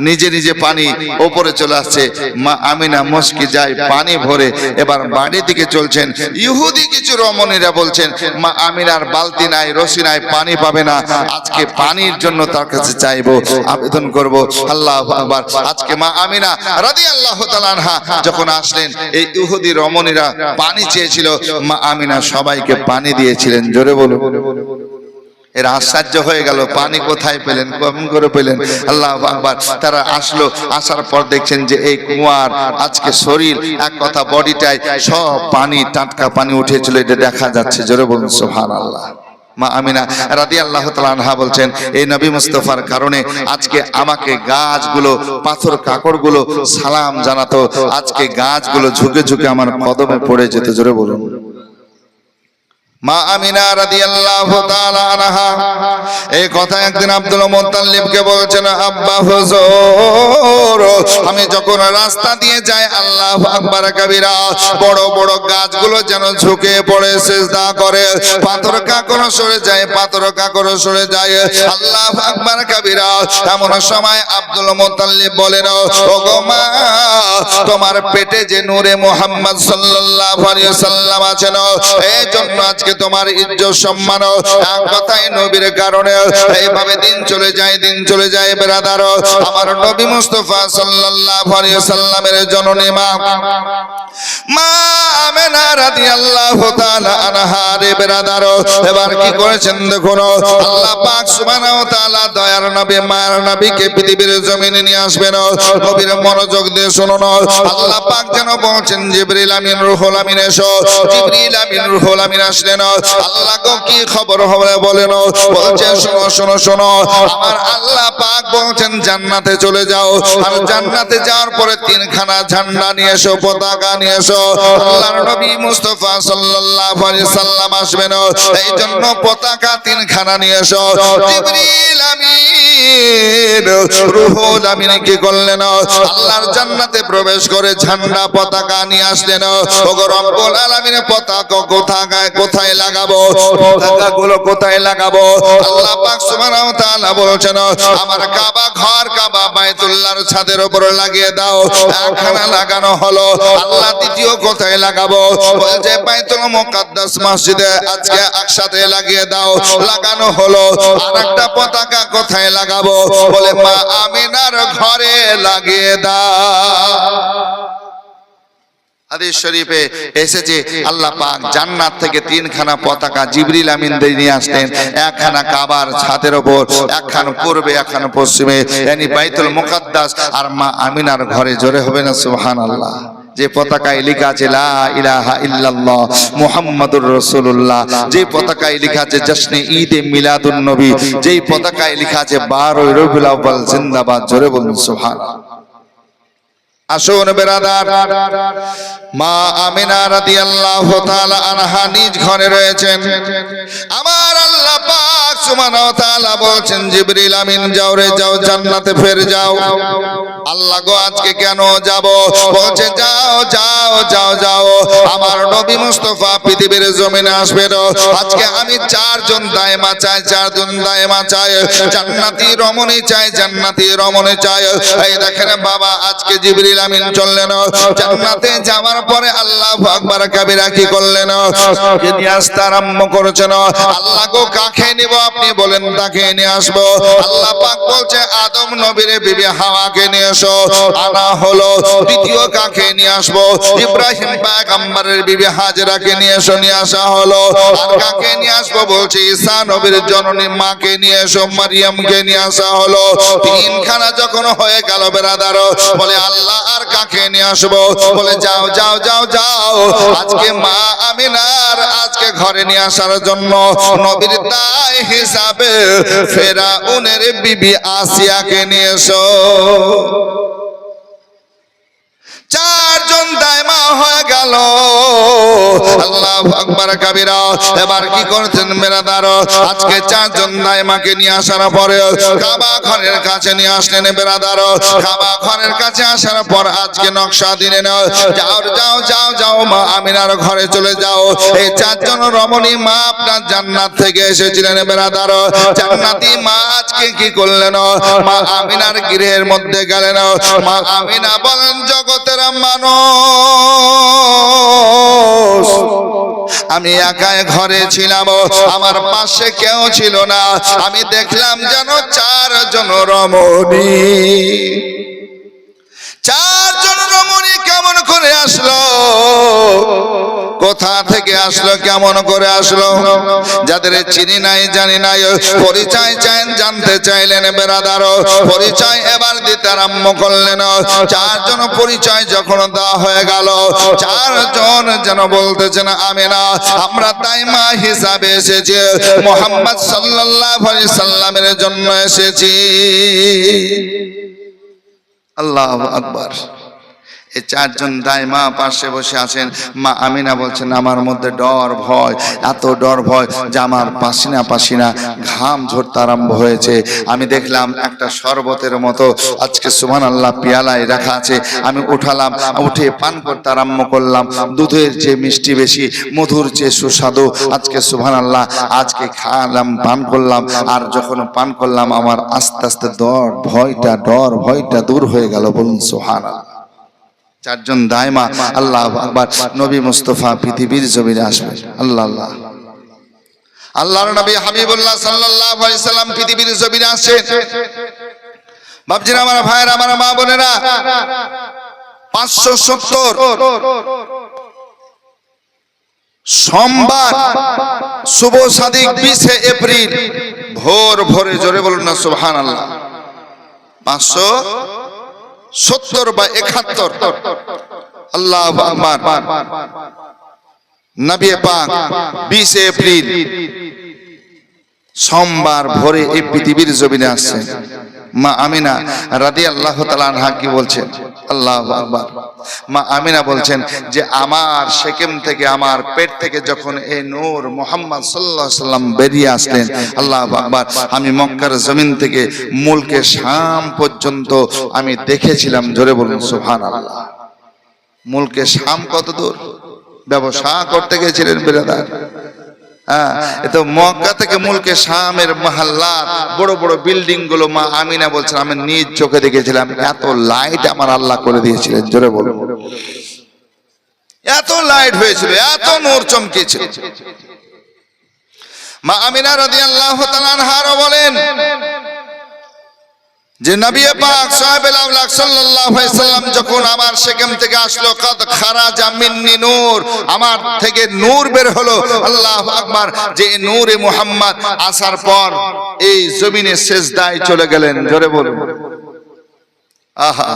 নিজে নিজে পানি উপরে চলে আসছে, মা আমিনা মুশকি যায় পানি ভরে, এবার বাড়ির দিকে চলছেন। ইহুদি কিছু রমণীরা বলছেন, মা আমিনার বালতি নাই রশি নাই, পানি পাবে না, আজকে পানির জন্য তার কাছে চাইবো, আবেদন করব। আল্লাহু আকবার। আজকে মা আমিনা রাদিয়াল্লাহু তাআলা আনহা যখন আসলেন, এই ইহুদি রমণীরা পানি চেয়েছিল, মা আমিনা সবাইকে পানি দিয়েছিলেন। জোরে বলুন। এরা আশ্চর্য হয়ে গেল, পানি কোথায় পেলেন, কেমন করে পেলেন? আল্লাহু আকবার। তারা আসলো, আসার পর দেখছেন যে এই কুয়ার আজকে শরীর, এক কথা বডিটাই সব পানি, টাটকা পানি উঠেছিল, এটা দেখা যাচ্ছে। জোরে বলুন সুবহানাল্লাহ। মা আমিনা রাদিয়াল্লাহু তাআলা আনহা বলছেন, এই নবী মুস্তাফার কারণে আজকে আমাকে গাছগুলো, পাথর কাকড়গুলো সালাম জানাতো, আজকে গাছগুলো ঝুঁকে ঝুঁকে আমার কদমে পড়ে যেত। জোরে বলুন। মা আমিনা রাদিয়াল্লাহু তাআলা আনহা এই কথা একদিন আব্দুল মুত্তালিবকে বলছেন, আব্বা হুজুর, আমি যখন রাস্তা দিয়ে যাই, আল্লাহু আকবার কবিরা, বড় বড় গাছগুলো যেন ঝুঁকে পড়ে সিজদা করে, পাথর কাকড় সরে যায়, পাথর কাকড় সরে যায়, আল্লাহু আকবার কবিরা। এমন সময় আব্দুল মুত্তালিব বলেন, ওগো মা, তোমার পেটে যে নূরে মুহাম্মদ সাল্লাল্লাহু আলাইহি ওয়াসাল্লাম আছেন, এই জন্য আজকে তোমার ইজ্জত সম্মান, এক কথায় নবীর কারণে এইভাবে দিন চলে যায়, দিন চলে যায়। ব্রাদার, আমার নবী মুস্তাফা সাল্লাল্লাহু আলাইহি ওয়াসাল্লামের জননী মা মা আমিনা রাদিয়াল্লাহু তাআলা আনহা রে ব্রাদার, এবার কি করেছেন দেখুন। আল্লাহ পাক সুবহানাহু ওয়া তাআলা দয়ার নবী, মায়ের নবীকে পৃথিবীর জমিনে নিয়ে আসবেন। নবীর মনোযোগ দিয়ে শুনুন। আল্লাহ পাক যেন বলছেন, জিবরিল আমিন রুহুল আমিন এসো। জিবরিল আমিন রুহুল আমিন আসলেন। আল্লাহ গো কি খবর হবে বলেন, বলছে শোনো শোনো শোনো, আমার আল্লাহ পাক বলছেন জান্নাতে চলে যাও, আর জান্নাতে যাওয়ার পরে তিনখানা ঝান্ডা নিয়ে এসো, পতাকা নিয়ে এসো। আল্লাহর নবী মুস্তাফা সাল্লাল্লাহু আলাইহি সাল্লাম আসবেন, এই জন্য পতাকা তিনখানা নিয়ে এসো। জিবরিল আমিন রুহুল আমিন কি করলেন, আল্লাহর জান্নাতে প্রবেশ করে ঝান্ডা পতাকা নিয়ে আসলেন। ওগো রব্বুল আলামিনের পতাকা কোথায় কোথায় লাগাবো, পতাকাগুলো কোথায় লাগাবো? আল্লাহ পাক সুবহানাহু ওয়া তাআলা বলেছেন, আমার কাবা ঘর, কাবা বাইতুল্লাহর ছাদের উপর লাগিয়ে দাও। একখানা লাগানো হলো। আল্লাহ দ্বিতীয় কোথায় লাগাবো? বলছে বাইতুল মুকাদ্দাস মসজিদে আজকে একসাথে লাগিয়ে দাও। লাগানো হলো। আরেকটা পতাকা কোথায় লাগাবো? বলে মা আমিনার ঘরে লাগিয়ে দাও। হাদিস শরীফে এসেছে, আল্লাহ পাক জান্নাত থেকে তিনখানা পতাকা জিবরিল আমিন নিয়ে আসতেন, একখানা কাবার ছাদের উপর, একখানা পূর্বে, একখানা পশ্চিমে, yani বাইতুল মুকাদ্দাস আর মা আমিনার ঘরে। জোরে হবে না সুবহানাল্লাহ। যে পতাকায় লেখা আছে লা ইলাহা ইল্লাল্লাহ মুহাম্মাদুর রাসূলুল্লাহ, যে পতাকায় লেখা আছে জশ্নে ঈদে মিলাদুন নবী, যেই পতাকায় লেখা আছে 12 রবিউল আউয়াল জিন্দাবাদ। জোরে বলুন সুবহানাল্লাহ। আসুন বেরাদার, মা আমিনা রাদিয়াল্লাহু তাআলা আনহা নিজ ঘরে রয়েছেন। আমার আল্লাহ পাক সুবহানাহু ওয়া তাআলা বলছেন জিবরিল আমিন যাও রে যাও জান্নাতে ফের যাও। আল্লাহ গো আজকে কেন যাব? বলছে যাও যাও যাও যাও, আমার নবী মুস্তাফা পৃথিবীর জমিনে আসবেন। আজকে আমি চারজন দায়মা চাই, চারজন দায়মা চাই, জান্নাতি রমণী চাই, জান্নাতি রমণী চাই। এই দেখেন বাবা আজকে জিবরিল আমিন চললেন জান্নাতে। যাওয়ার পরে আল্লাহু আকবার কাবীরা কি করলেন? নিয়ে আসতে আরম্ভ করেছেন। আল্লাহ গো কাকে নিব আপনি বলেন, তাকে নিয়ে আসবো। আল্লাহ পাক বলছে আদম নবীর বিবি হাওয়াকে নিয়ে এসো। আনা হলো। দ্বিতীয় কাকে নিয়ে আসবো? ইব্রাহিম পয়গম্বরের বিবি হাজরাকে নিয়ে এসো, নিয়ে আসা হলো। আর কাকে নিয়ে আসবো? বলছে ঈসা নবীর জননী মাকে নিয়ে এসো, মারিয়ামকে নিয়ে আসা হলো। তিনখানা যখন হয়ে গেল বেরাদার, বলে আল্লাহ আর কাকে নিয়ে আসবো? বলে যাও যাও যাও যাও, আজকে মা আমিনার আজকে ঘরে নিয়ে আসার জন্য নবীর দায় হিসাবে ফেরাউনের বিবি আসিয়াকে নিয়ে এসো। চারজন দায়মা হয়ে গেল। আল্লাহু আকবার কাবীরা। এবার কি করছেন বেরাদার? আজকে চারজন দায়মাকে নিয়ে আসার পরে কাবা ঘরের কাছে নিয়ে আসলেন বেরাদার। কাবা ঘরের কাছে আসার পর আজকে নকশা দিলেন, যাও যাও যাও যাও মা আমিনার ঘরে চলে যাও। এই চারজন রমণী মা আপনার জান্নাত থেকে এসেছিলেন বেরাদার। জান্নাতি মা আজকে কি করলেন? মা আমিনার গৃহের মধ্যে গেলেন। মা আমিনা বলেন জগতের মানুষ, আমি একাই ঘরে ছিলাম, আমার পাশে কেউ ছিল না। আমি দেখলাম যেন চারজন রমণী। চারজন রমণী কেমন করে আসলো? কোথা থেকে আসলো? কেমন করে আসলো? যাদের চিনি নাই জানি নাই পরিচয় চাইলেন, জানতে চাইলেন বেরাদার। পরিচয় এবার দিতে আরম্ভ করলেন। চারজন পরিচয় যখন দেওয়া হয়ে গেল, চারজন যেন বলতেছেন আমিনা আমরা দাইমা হিসাবে এসেছি, মুহাম্মদ সাল্লাল্লাহু আলাইহি সাল্লামের জন্য এসেছি। আল্লাহু আকবার। এই চারজন দাইমা পাশে বসে আছেন। মা আমিনা বলছেন আমার মধ্যে ডর ভয়, এত ডর ভয় যে আমার পাসিনা পাসিনা ঘাম ঝরতে আরম্ভ হয়েছে। আমি দেখলাম একটা শরবতের মতো আজকে সুবহানাল্লাহ পিয়ালায় রাখা আছে। আমি উঠালাম, উঠে পান করতে আরম্ভ করলাম। দুধের যে মিষ্টি বেশি, মধুর যে সুস্বাদু আজকে সুবহানাল্লাহ। আজকে খালাম, পান করলাম। আর যখন পান করলাম আমার আস্তে আস্তে ডর ভয়টা দূর হয়ে গেল। বলুন সুবহানাল্লাহ। চারজন দায়মা আল্লাহু আকবার। নবী মুস্তাফা পৃথিবীর জমিনে আসবেন। আল্লাহ আল্লাহ। আল্লাহর নবী হাবিবুল্লাহ সাল্লাল্লাহু আলাইহি সাল্লাম পৃথিবীর জমিনে আসেন। বাপজিরা, আমার ভাইয়েরা, আমার মা বোনেরা, 570 সোমবার শুভ সাদিক 20 এপ্রিল ভোর ভোরে, জোরে বলুন না সুবহানাল্লাহ, 570 বা 71 আল্লাহু আকবার। নবী পাক 20 এপ্রিল সোমবার ভোরে এই পৃথিবীর জমিনে আসছেন। মা আমিনা রাদিয়াল্লাহু তাআলা আনহা কি বলছেন? আল্লাহু আকবার। মা আমিনা বলছেন যে আমার শেকেম থেকে, আমার পেট থেকে যখন এই নূর মুহাম্মদ সাল্লাল্লাহু আলাইহি সাল্লাম বেরিয়ে আসলেন, আল্লাহু আকবার, আমি মক্কার জমিন থেকে মুলকে শাম পর্যন্ত আমি দেখেছিলাম। জোরে বলুন সুবহানাল্লাহ। মুলকে শাম কত দূর? ব্যবসা করতে গেছিলেন বেরাদার। তো মক্কা থেকে মুলকে শামের মহল্লা, বড় বড় বিল্ডিং গুলো মা আমিনা বলছেন আমি নিজ চোখে দেখেছিলাম। এত লাইট আমার আল্লাহ করে দিয়েছিলেন। জোরে বলুন, এত লাইট হয়েছিল, এত নূর চমকেছিল। মা আমিনা রাদিয়াল্লাহু তাআলা আনহা বলেন যে নবী পাক সাহেবুল আওলাদ সাল্লাল্লাহু আলাইহি সাল্লাম যখন আমার শেকেম থেকে আসলো, কাদ খারাজা মিন্নি নূর, আমার থেকে নূর বের হলো। আল্লাহু আকবার। যে নূরে মুহাম্মদ আসার পর এই জমিনে সিজদায় চলে গেলেন। জোরে বলুন আহা।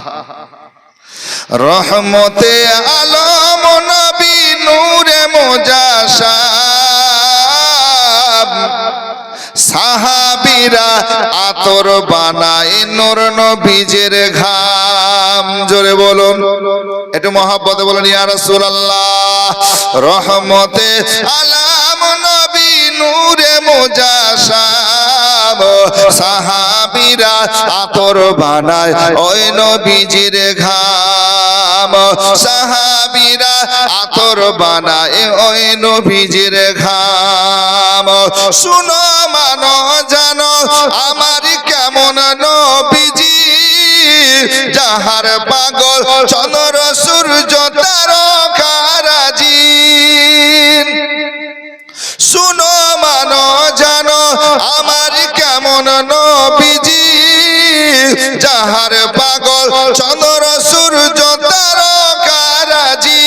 রহমতে আলম নবী নূরে মুজাশাব, সাহাবীরা আতর বানায় নূর নবীজের ঘাম। জোরে বলুন, একটু মহব্বতে বলুন ইয়া রাসূলুল্লাহ। রহমতে আলম নবী নূরে মুজাশাব, সাহাবীরা আতর বানায় ওই নবীজির ঘাম, সাহাবীরা আতর বানায় ওই নবীজির ঘাম। শুনো মানো জানো আমার কেমন নবীজি, যাহার পাগল চন্দ্র সূর্য তারকারাজি। শুনো মানো জানো আমার কেমন নবীজি, যাহার পাগল চন্দ্র সূর্য তারকারাজি।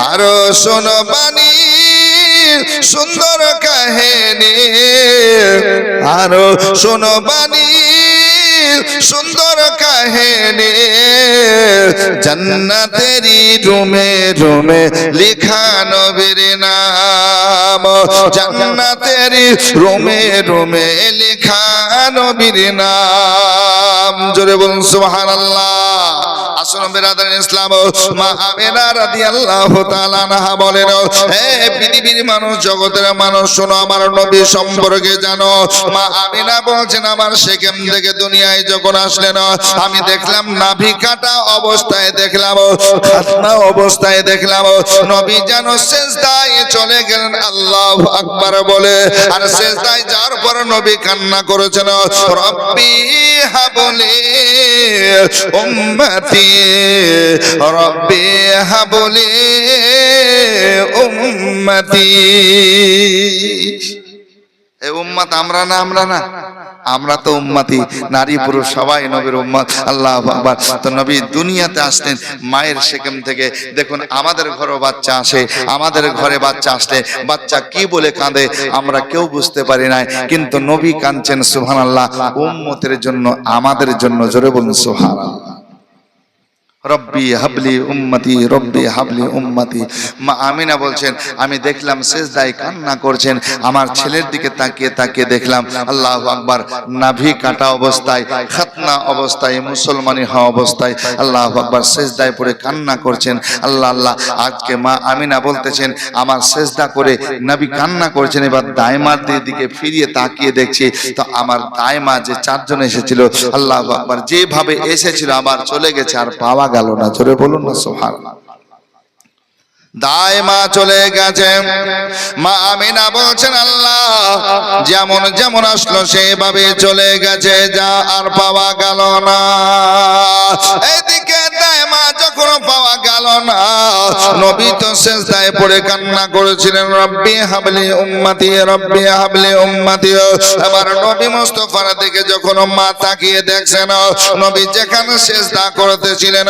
আরো শোনো বাণী সুন্দর কাহিনী, আরো শোনো বাণী সুন্দর কাহিনী। জান্নাতেরি রুমে রুমে লিখা নবীর নাম, জান্নাতেরি রুমে রুমে লিখা নবীর নাম। জোরে বলুন সুবহানাল্লাহ। আসুন বিরাদর ইসলাম, মা আমিনা রাদিয়াল্লাহু তাআলা আনহা বলেন, হে পৃথিবীর মানুষ, জগতের মানুষ, শোনো আমার নবী সম্পর্কে জানো। মা আমিনা বলছেন, আমার সেকেম থেকে দুনিয়ায় যখন আসলেন আমি দেখলাম নাভি কাটা অবস্থায়, দেখলাম খাতনা অবস্থায়, দেখলাম নবী যেন সিজদায় চলে গেলেন আল্লাহু আকবার বলে। আর সিজদায় যাওয়ার পর নবী কান্না করেছেন, রব্বি হাবলি উম্মতি, রব্বি হাবলি উম্মতি। এই উম্মত আমরা না, আমরা না, আমরা তো উম্মতি, নারী পুরুষ সবাই নবীর উম্মত। আল্লাহু আকবার। তো নবী দুনিয়াতে আসলেন মায়ের সেকেম থেকে। দেখুন আমাদের ঘরেও বাচ্চা আসে, আমাদের ঘরে বাচ্চা আসলে বাচ্চা কি বলে কাঁদে আমরা কেউ বুঝতে পারি না, কিন্তু নবী কাঁদছেন সুবহানাল্লাহ উম্মতের জন্য, আমাদের জন্য। জোরে বলুন সুবহানাল্লাহ। রব্বি হাবলি উম্মতি, রব্বি হাবলি উম্মতি। মা আমিনা বলছেন, আমি দেখলাম সিজদায় কান্না করছেন, আমার ছেলের দিকে তাকিয়ে তাকিয়ে দেখলাম আল্লাহু আকবার নাভি কাটা অবস্থায়, খাতনা অবস্থায়, মুসলমানি হওয়া অবস্থায় আল্লাহু আকবার সিজদায় পড়ে কান্না করছেন। আল্লাহ আল্লাহ। আজকে মা আমিনা বলতেছেন, আমার সিজদা করে নবী কান্না করছেন, এবার দাইমার দিকে ফিরিয়ে তাকিয়ে দেখছি তো আমার দাইমা যে চারজন এসেছিল আল্লাহু আকবার যেভাবে এসেছিল আবার চলে গেছে, আর পাওয়া গেল না। জোরে বলুন না সুবহানাল্লাহ। দাইমা চলে গেছে। মা আমিনা বলছেন, আল্লাহ যেমন যেমন আসলো সেভাবে চলে গেছে, যা আর পাওয়া গেল না। এদিকে দাইমা যখন পাওয়া গেল না, নবী তো সিজদায় পড়ে কান্না করেছিলেন, রব্বি হাবলি উম্মতি, রব্বি হাবলি উম্মতি। আমার নবী মুস্তাফার দিকে যখন মা তাকিয়ে দেখছেন, নবী যেখানে সিজদা করতেছিলেন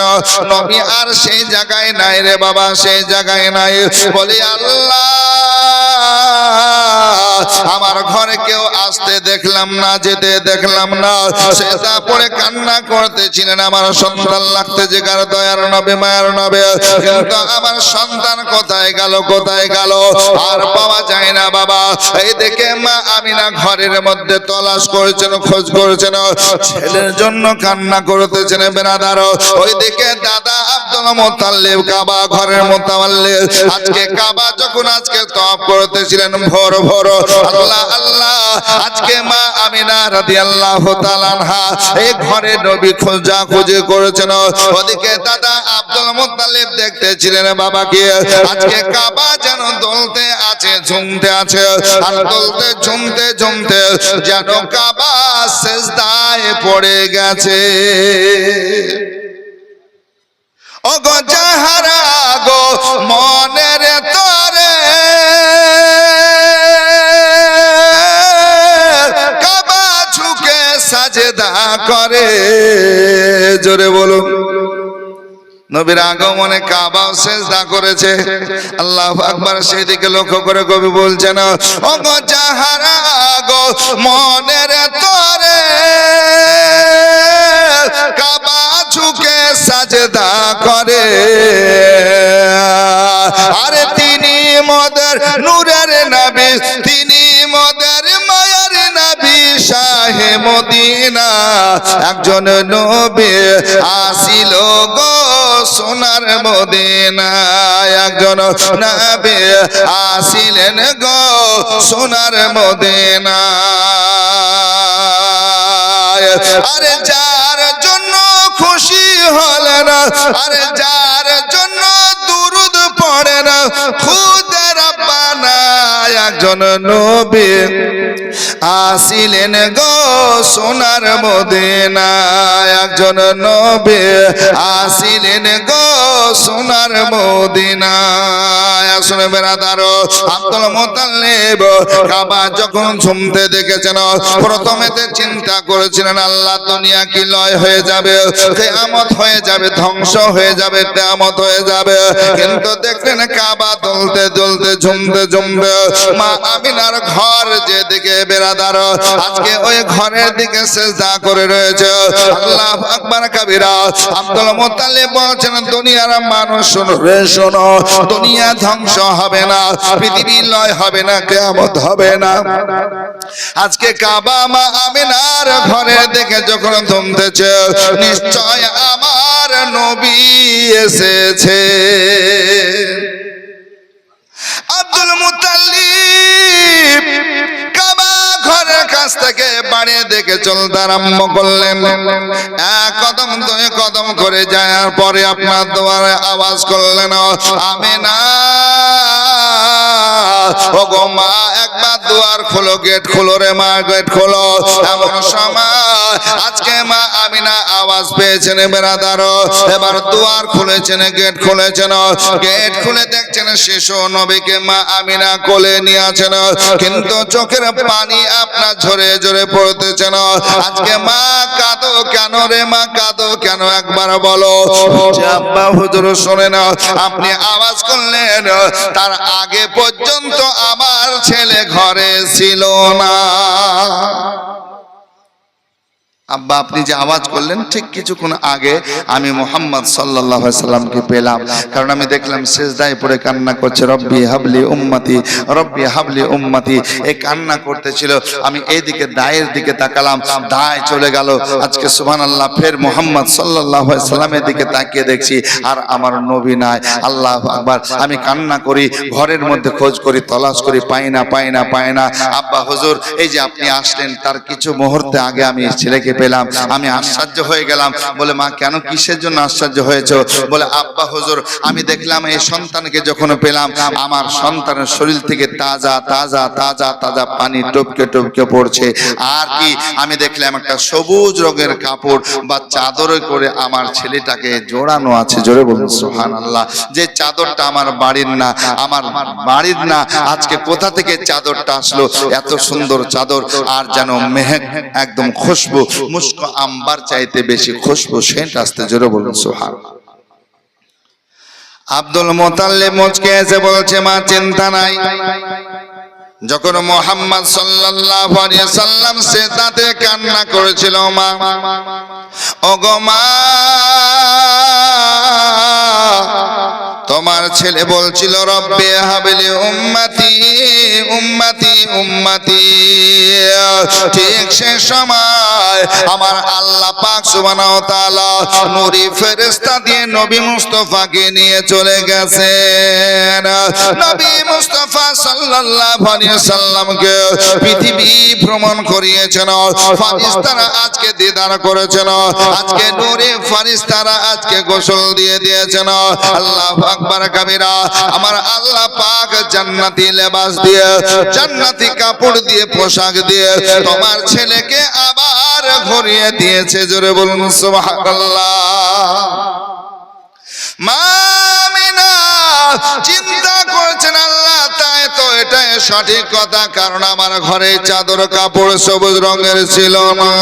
নবী আর সেই জায়গায় নাই রে বাবা, সেই জায়গায় নাই। বলি আল্লাহ আমার ঘরে কেউ আসতে দেখলাম না, যেতে দেখলাম না। সিজদা পড়ে কান্না করতেছিলেন, আমার সন্তান লাগতে যে কার দয়ার নবী মায়ের নবী, কিন্তু আমার সন্তান কোথায় গেল, কোথায় গেল আর পাওয়া যায় না বাবা। এই দেখে মা আমিনা ঘরের মধ্যে তলাশ করেছেন, খোঁজ করেছেন, ছেলের জন্য কান্না করতেছেন বেনাদার। ওই দিকে দাদা আব্দুল মুত্তালিব কাবা ঘরের মোতাওয়াল্লি, আজকে কাবা যখন আজকে তওয়াফ করতেছিলেন ভোর ভোর, আল্লাহ আল্লাহ, আজকে মা আমিনা রাদিয়াল্লাহু তাআলা আনহা এই ঘরে নবী খোঁজাখুঁজি করেছেন। ওদিকে দাদা আব্দুল মুত্তালিব দেখতেছিলেন বাবাকে, আজকে কাবা যেন দুলতে আছে, ঝুমতে আছে, আর দুলতে ঝুমতে ঝুমতে যেন কাবা সিজদায় পড়ে গেছে। ও গো যাহারা গো মনের তরে কাবা ঝুঁকে সাজদা করে, জোরে বলুন। নবীর আগমনে কাবা সিজদা করেছে। আল্লাহু আকবার। সেদিকে লক্ষ্য করে কবি বলছেন, ও গো যাহারা গো মনের তরে কাবা ঝুঁকে সাজদা করে, আরে তিনি মদের নূরের নবী, তিনি মদের মায়ার নবী, শাহে মদিনা একজন নবী আসিল গো সোনার মদিনা, একজন নবী আসিলেন গো সোনার মদিনা। আরে যার জন্য খুশি হলেন, আরে যার জন্য দুরুদ পড়েন, খুদ রাব্বানা একজন নবী আসিলেন গো সোনার মদিনায়, একজন নবী আসিলেন গো সোনার মদিনায়। শুনে বেরাদার, আব্দুল মুত্তালিব কাবা যখন ঝুমতে দেখেছেন, প্রথমেতে চিন্তা করেছিলেন আল্লাহ দুনিয়া কি লয় হয়ে যাবে, কিয়ামত হয়ে যাবে, ধ্বংস হয়ে যাবে, কিয়ামত হয়ে যাবে। কিন্তু দেখলেন কাবা দুলতে দুলতে ঝুমতে ঝুমতে মা আমিনার ঘর যেদিকে বেরাদার, আজকে ওই ঘরের দিকে সিজদা করে রয়েছে। আল্লাহু আকবার কাবীরা। আব্দুল মুত্তালিব বলছেন দুনিয়ার মানুষ শোনো রে শোনো, দুনিয়া ধ্বংস হবে না, পৃথিবী লয় হবে না, কিয়ামত হবে না। আজকে কাবা মা আমিনার ঘরের দিকে যখন ধুমতেছে, নিশ্চয় আমার নবী এসেছে। আব্দুল মুত্তালিব কাবা ঘরের কাছ থেকে বাড়িয়ে দেখে চলতে আরম্ভ করলেন। এক কদম দুই কদম করে যাওয়ার পরে আপনার দুয়ারে আওয়াজ করলেন, আমিনা ও গো মা, একবার দুয়ার খোলো, গেট খোলো রে মা, গেট খোলো। এমন সময় আজকে মা আমিনা আওয়াজ পেয়েছেন বেরাদার, এবার দুয়ার খুলেছেন, গেট খুলেছেন, গেট খুলে দেখছেন শিশু নবীকে মা আমিনা কোলে নিয়ে আছেন, কিন্তু চোখের পানি আপনার ঝরে ঝরে পড়তেছেন। আজকে মা কাঁদো কেন রে মা, কাঁদো কেন একবার বলো। আব্বা হুজুর শোনে না, আপনি আওয়াজ করলেন, তার আগে পর্যন্ত আমার ছেলে ঘরে ছিল না। আব্বা আপনি যে আওয়াজ করলেন ঠিক কিছুক্ষণ আগে আমি মুহাম্মদ সাল্লাল্লাহু আলাইহি সাল্লামকে পেলাম, কারণ আমি দেখলাম সিজদায় পড়ে কান্না করছে, রব্বি হাবলি উম্মতি, রব্বি হাবলি উম্মতি, এই কান্না করতেছিল। আমি এইদিকে দায়ের দিকে তাকালাম, দায় চলে গেল। আজকে সুবহানাল্লাহ, ফের মুহাম্মদ সাল্লাল্লাহু আলাইহি সাল্লামের দিকে তাকিয়ে দেখছি আর আমার নবী নাই। আল্লাহু আকবার। আমি কান্না করি, ঘরের মধ্যে খোঁজ করি, তলাশ করি, পাই না পাই না পাই না। আব্বা হুজুর এই যে আপনি আসলেন তার কিছু মুহূর্তে আগে আমি ছেলেকে পেলাম। আমি আশ্চর্য হয়ে গেলাম। বলে মা কেন, কিসের জন্য আশ্চর্য হয়েছো? বলে আব্বা হুজুর আমি দেখলাম এই সন্তানকে যখন পেলাম, আমার সন্তানের শরীর থেকে তাজা তাজা তাজা তাজা পানি টপকে টপকে পড়ছে। আর কি আমি দেখলাম একটা সবুজ রঙের কাপড় বা চাদরে করে আমার ছেলেটাকে জোড়ানো আছে। জোরে বলুন সুবহানাল্লাহ। যে চাদরটা আমার বাড়ির না, আমার বাড়ির না, আজকে কোথা থেকে চাদরটা আসলো? এত সুন্দর চাদর, আর যেন মেহেক একদম খুশবু, মুস্ক আম্বার চাইতে বেশি খুশবু সেন্ট আসতে। জোরে বলুন সুবহানাল্লাহ। আব্দুল মুত্তালিব মুচকে এসে বলছে মা চিন্তা নাই। যখন মুহাম্মদ সাল্লাল্লাহু আলাইহি সাল্লাম সিজদাতে কান্না করেছিল, মা ওগো মা তোমার ছেলে বলছিল রব্বি হাবলি উম্মতি উম্মতি উম্মতি, ঠিক সে সময় আমার আল্লাহ পাক সুবহানাহু ওয়া তাআলা নূরি ফেরেশতা দিয়ে নবী মুস্তাফাকে নিয়ে চলে গেছেন। নবী মুস্তাফা সাল্লাল্লাহু আলাইহি সাল্লামকে পৃথিবী ভ্রমণ করিয়েছেন, ফেরেশতারা আজকে দিদার করেছেন, আজকে নূরি ফেরেশতারা আজকে গোসল দিয়ে দিয়েছেন। আল্লাহু আকবার কাবীরা। আমার আল্লাহ পাক জান্নাতি লেবাস দিয়ে, জান্নাতি কাপড় দিয়ে, পোশাক দিয়ে তোমার ছেলেকে আবার ঘুরিয়ে দিয়েছে। জোরে বলুন সুবহানাল্লাহ। মা আমিনা চিন্তা করছেন আল্লাহ তাই তো এটাই সঠিক কথা, কারণ আমার ঘরে চাদর কাপড় সবুজ রঙের ছিল না,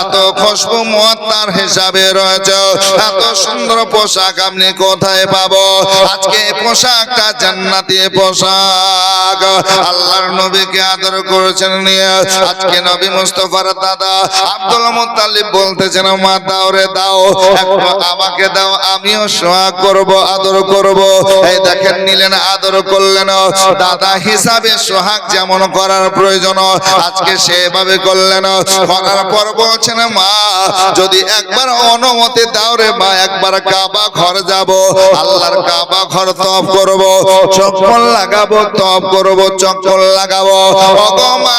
এত খুশবু মুআত্তার হিসাবে রয়েছে, এত সুন্দর পোশাক আপনি কোথায় পাবো? আজকে পোশাকটা জান্নাতি পোশাক, আল্লাহর নবীকে আদর করেছেন নিয়ে। আজকে নবী মুস্তাফার দাদা আব্দুল মুত্তালিব বলতেছেন মা দাও রে দাও, একটু আমাকে দাও, আমিও সোহাগ করব, আদর করব। এই দেখেন নিলেন, আদর করলেন। দাদা হিসাবে সোহাগ যেমন করার প্রয়োজন আজকে সেভাবে করলেন। করার পর বলছেন মা যদি একবার অনুমতি দাও রে মা, একবার কাবা ঘর যাব, আল্লাহর কাবা ঘর তওয়াফ করব, চক্কর লাগাবো, তওয়াফ করব, চক্কর লাগাবো। ওগো মা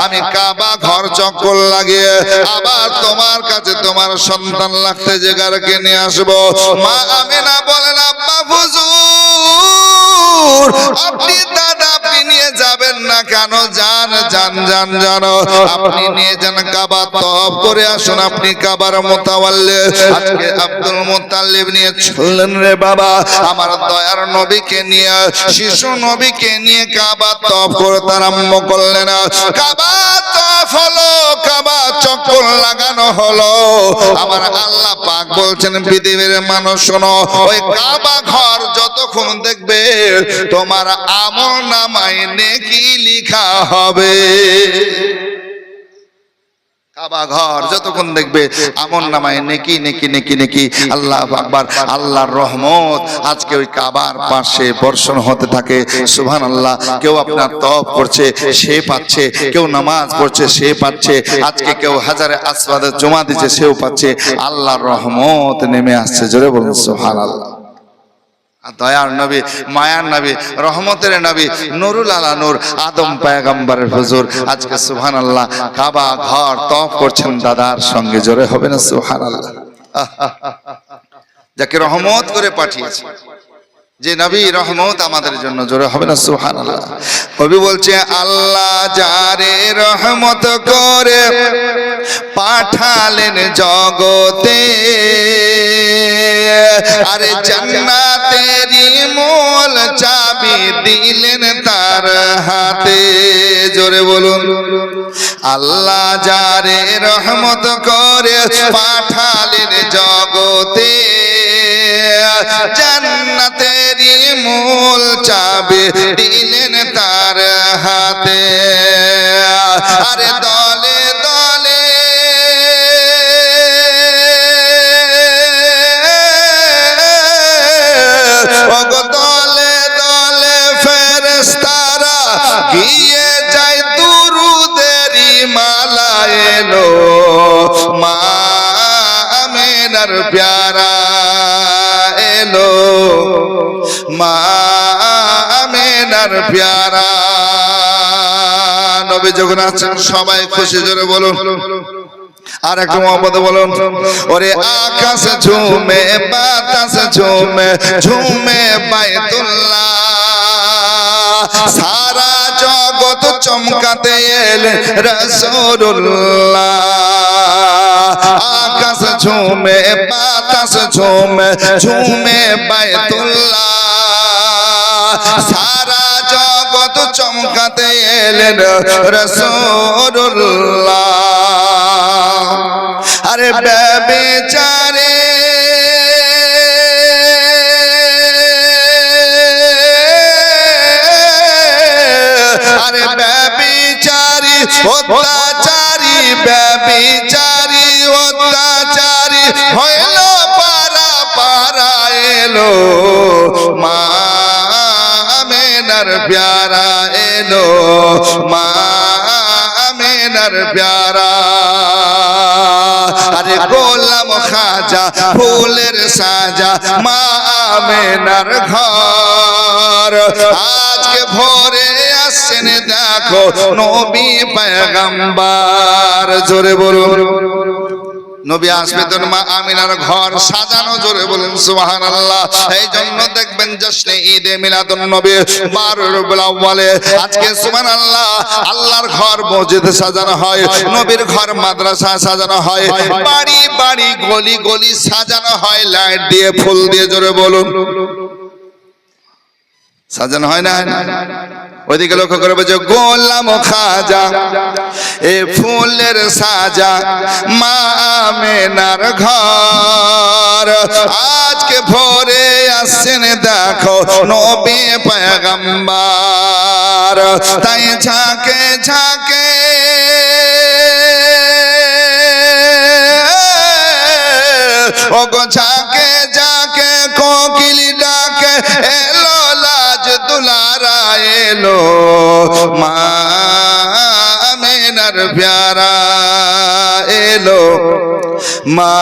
আমি কাবা ঘর চক্কর লাগিয়ে আবার তোমার কাছে তোমার সন্তান লাগতে জেগারকে নিয়ে আসবো। মা আমিনা বলেন, আব্বা হুজুর আপনি দাদা আপনি নিয়ে যাবেন না কেন? যান যান যান জানো, আপনি নিয়ে যান, কাবা তওয়াফ করে আসুন, আপনি কাবার মুতাওয়াল্লি। আজকে আব্দুল মুত্তালিব নিয়ে চললেন রে বাবা, আমার দয়ার নবীকে নিয়ে, শিশু নবীকে নিয়ে কাবা তওয়াফ করতে আরম্ভ করলেন। কাবা তওয়াফ হলো, কাবা চক্কর লাগানো হলো। আমার আল্লাহ পাক বলছেন, পৃথিবীর মানুষ শোনো, ওই কাবা ঘর যতক্ষণ দেখবে তোমার আমল নামায় নেকি লিখা হবে। কাবা ঘর যতক্ষণ দেখবে আমল নামায় নেকি নেকি নেকি নেকি। আল্লাহু আকবার, আল্লাহর রহমত আজকে ওই কাবার পাশে বর্ষণ হতে থাকে। সুবহানাল্লাহ। কেউ আপনার তওয়াফ করছে সে পাচ্ছে, কেউ নামাজ পড়ছে সে পাচ্ছে, আজকে কেউ হাজারে আসওয়াদে জমা দিচ্ছে সেও পাচ্ছে। আল্লাহর রহমত নেমে আসছে। জোরে বলুন সুবহানাল্লাহ। দয়ার নবী, মায়ার নবী, রহমতের নবী, নুরুল আলা নূর, আদম পয়গম্বরের হুজুর আজকে সুবহানাল্লাহ কাবা ঘর তওয়াফ করছেন দাদার সঙ্গে। জোরে হবে না সুবহানাল্লাহ। যাকে রহমত করে পাঠিয়েছে, যে নবী রহমত আমাদের জন্য। জোরে হবে না সুবহানাল্লাহ। কবি বলছে, আল্লাহ যারে রহমত করে পাঠালেন জগতে, আরে জান্নাতেরই মূল চাবি দিলেন তার হাতে। জোরে বলুন, আল্লাহ যারে রহমত করে পাঠালেন জগতে, জান্নাতেরই মূল চাবি দিলেন তার হাতে। আরে দলে দলে দলে দলে ফেরেশতারা গিয়ে যায় দুরুদেরই মালা এলো। মা আমিনার প্যারা এলো, মা আমিনার প্যারা নবী যখন আছেন সবাই খুশি। জোরে বলুন আর একটু মহব্বতে বলুন, ওরে আকাশ ঝুমে বাতাস ঝুমে ঝুমে বাইতুল্লাহ, সারা জগৎ চমকাতে এলেন রাসূলুল্লাহ। আকাশ ঝুমে বাতাস ঝুমে ঝুমে বাইতুল্লাহ, সারা জগৎ চমকাতে এলেন রাসূলুল্লাহ। আরে বেচারে আরে বেচারি অত্যাচারী, বেচারি অত্যাচারী হইল পারা পারা এলো। মা আমিনার প্যারা এলো, মা আমিনার প্যারা। আরে গোলাম খাজা ফুলের সাজা মা আমিনার ঘর, আজকে ভোরে আসছেন দেখো নবী পয়গম্বর। জোরে বলুন, নবী আসবে তো মা আমিনার ঘর সাজানো। জোরে বলুন সুবহানাল্লাহ। এই জন্য দেখবেন জশ্নে ঈদে মিলাদুন নবী 12 রবিউল আউয়ালে আজকে সুবহানাল্লাহ আল্লাহর ঘর মসজিদ সাজানো হয়, নবীর ঘর মাদ্রাসা সাজানো হয়, বাড়ি বাড়ি গলি গলি সাজানো হয় লাইট দিয়ে ফুল দিয়ে। জোরে বলুন সাজানো হয় না? ওইদিকে লক্ষ্য করবে যে গোলাম খাজা এ ফুলের সাজা মা আমিনার ঘর, আজকে ভোরে আসছেন দেখো নবী পয়গম্বর। তাই ঝাঁকে ঝাঁকে ওগো ঝাঁকে ঝাঁকে কোকিল ডাকে এলো লাজ দুলারা এলো। মা আমিনার প্যারা এলো, মা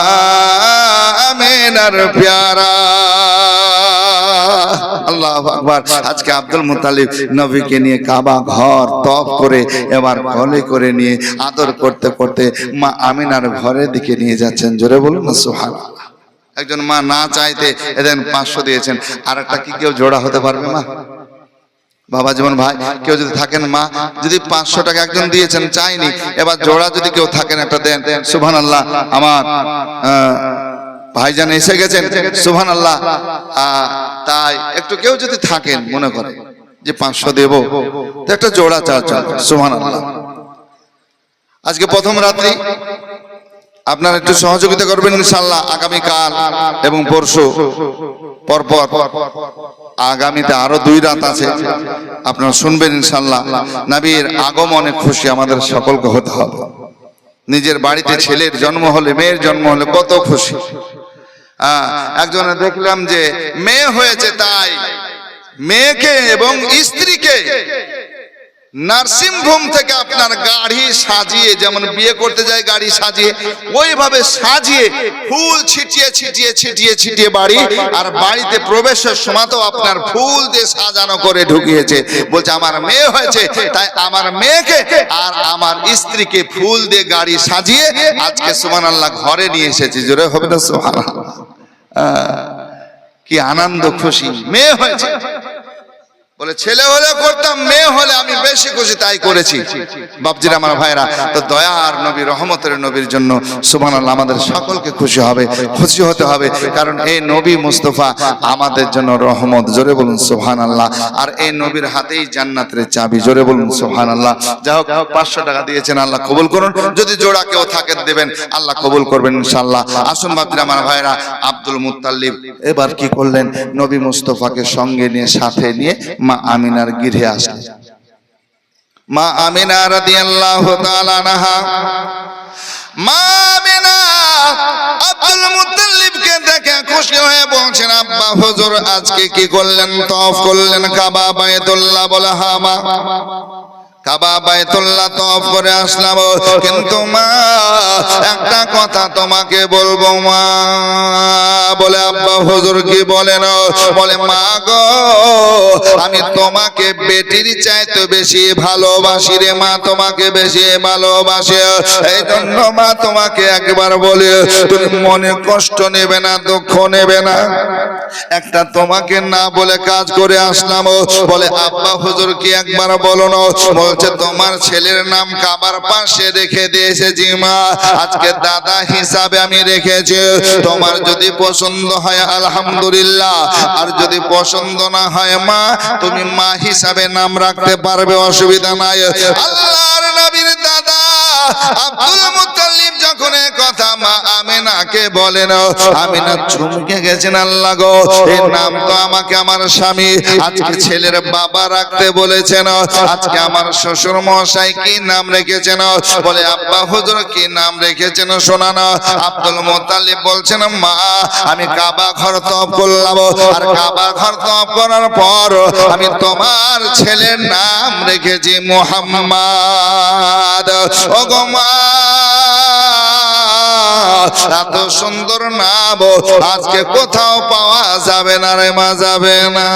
আমিনার প্যারা। আল্লাহু আকবার। আজকে আব্দুল মুত্তালিব নবীকে নিয়ে কাবা ঘর তওয়াফ করে এবার কোলে করে নিয়ে আদর করতে করতে মা আমিনার ঘরের দিকে নিয়ে যাচ্ছেন। জোরে বলুন না সুবহানাল্লাহ। একজন মা না চাইতে এদেন 500 দিয়েছেন, আর একটা কি কেউ জোড়া হতে পারবে মা? বাবা যেমন ভাই কেউ যদি থাকেন, মা যদি 500 টাকা একজন দিয়েছেন চাইনি, এবার জোড়া যদি কেউ থাকেন একটা দেন। সুবহানাল্লাহ। আমার ভাইজান এসে গেছেন, সুবহানাল্লাহ। তাই একটু কেউ যদি থাকেন মনে করে যে 500 দেব, তো একটা জোড়া চাচ্ছেন। সুবহানাল্লাহ। আজকে প্রথম রাত্রি আপনারা একটু সহযোগিতা করবেন ইনশাআল্লাহ। আগামীকাল এবং পরশু পরপর আগামীতে আরো 2 রাত আছে, আপনারা শুনবেন ইনশাআল্লাহ। নবীর আগমনে খুশি আমাদের সকলকে হতে হবে। নিজের বাড়িতে ছেলের জন্ম হলে, মেয়ের জন্ম হলে কত খুশি। একজনে দেখলাম যে মেয়ে হয়েছে, তাই মেয়েকে এবং স্ত্রীকে নার্সিং হোম থেকে আপনার গাড়ি সাজিয়ে, যেমন বিয়ে করতে যায় গাড়ি সাজিয়ে, ওইভাবে সাজিয়ে ফুল ছিটিয়ে ছিটিয়ে ছিটিয়ে ছিটিয়ে বাড়ি, আর বাড়িতে প্রবেশের সময় তো আপনার ফুল দিয়ে সাজানো করে ঢুকিয়েছে। বলছে আমার মেয়ে হয়েছে, তাই আমার মেয়েকে আর আমার স্ত্রীকে ফুল দিয়ে গাড়ি সাজিয়ে আজকে সুবহানাল্লাহ ঘরে নিয়ে এসেছি। জোরে হবে না সুবহানাল্লাহ। কি আনন্দ খুশি। মেয়ে হয়েছে, বলে ছেলে হলে করতাম, মেয়ে হলে আমি বেশি খুশি, তাই করেছি। বাপজিরা আমার ভাইরা, তো দয়ার নবী রহমতের নবীর জন্য সুবহানাল্লাহ আমাদের সকলকে খুশি হবে, খুশি হতে হবে, কারণ এই নবী মুস্তাফা আমাদের জন্য রহমত। জোরে বলুন সুবহানাল্লাহ। আর এই নবীর হাতেই জান্নাতের চাবি। জোরে বলুন সুবহানাল্লাহ। যাই হোক 500 টাকা দিয়েছেন, আল্লাহ কবুল করুন। যদি জোড়া কেউ থাকে দেবেন, আল্লাহ কবুল করবেন ইনশাআল্লাহ। আসুন বাপজিরা আমার ভাইরা, আব্দুল মুত্তালিব এবার কি করলেন? নবী মুস্তাফাকে সঙ্গে নিয়ে, সাথে নিয়ে মা আমিনার গৃহে আসলেন। মা আমিনা রাদিয়াল্লাহু তাআলা আনহা, মা আমিনা আব্দুল মুত্তালিবকে দেখে খুশি হয়ে বলছেন, আব্বা হুজুর আজকে কি করলেন? তওয়াফ করলেন কাবা বাইতুল্লাহ। বলে হ্যাঁ মা, কাবা বাইতুল্লাহ তওয়াফ করে আসলাম, কিন্তু মা একটা কথা তোমাকে বলবো মা। বলে আব্বা হুজুর কি বলেন? বলে মা গো, আমি তোমাকে বেটির চাইতে বেশি ভালোবাসি রে মা, তোমাকে বেশি ভালোবাসি। এই জন্য মা তোমাকে একবার বলি, তুমি মনে কষ্ট নেবে না, দুঃখ নেবে না। একটা তোমাকে না বলে কাজ করে আসলাম। বলে আব্বা হুজুর কি একবার বলো না? বলছে তোমার ছেলের নাম কাবার পাশে রেখে দিয়েছি মা, আজকে দাদা হিসাবে আমি রেখেছি। তোমার যদি পছন্দ হয় আলহামদুলিল্লাহ, আর যদি পছন্দ না হয় মা, তুমি মা হিসাবে নাম রাখতে পারবে, অসুবিধা নাই। আল্লাহর নবীর দাদা আব্দুল মুত্তালিব যখন এই কথা মা আমিনাকে বলেন, আমিনা চমকে গেছেন। আল্লাহ গো, এই নাম তো আমাকে আমার স্বামী আজকে ছেলের বাবা রাখতে বলেছেন, আজকে আমার শ্বশুর মশাই কি নাম রেখেছেন? বলে আব্বা হুজুর কি নাম রেখেছেন শোনান। আব্দুল মুত্তালিব বলছেন, মা আমি কাবা ঘর তওয়াফ করলাম, আর কাবা ঘর তওয়াফ করার পর আমি তোমার ছেলের নাম রেখেছি মুহাম্মদ। ও গো মা, এত সুন্দর নাম আজকে কোথাও পাওয়া যাবে না রে মা, যাবে না।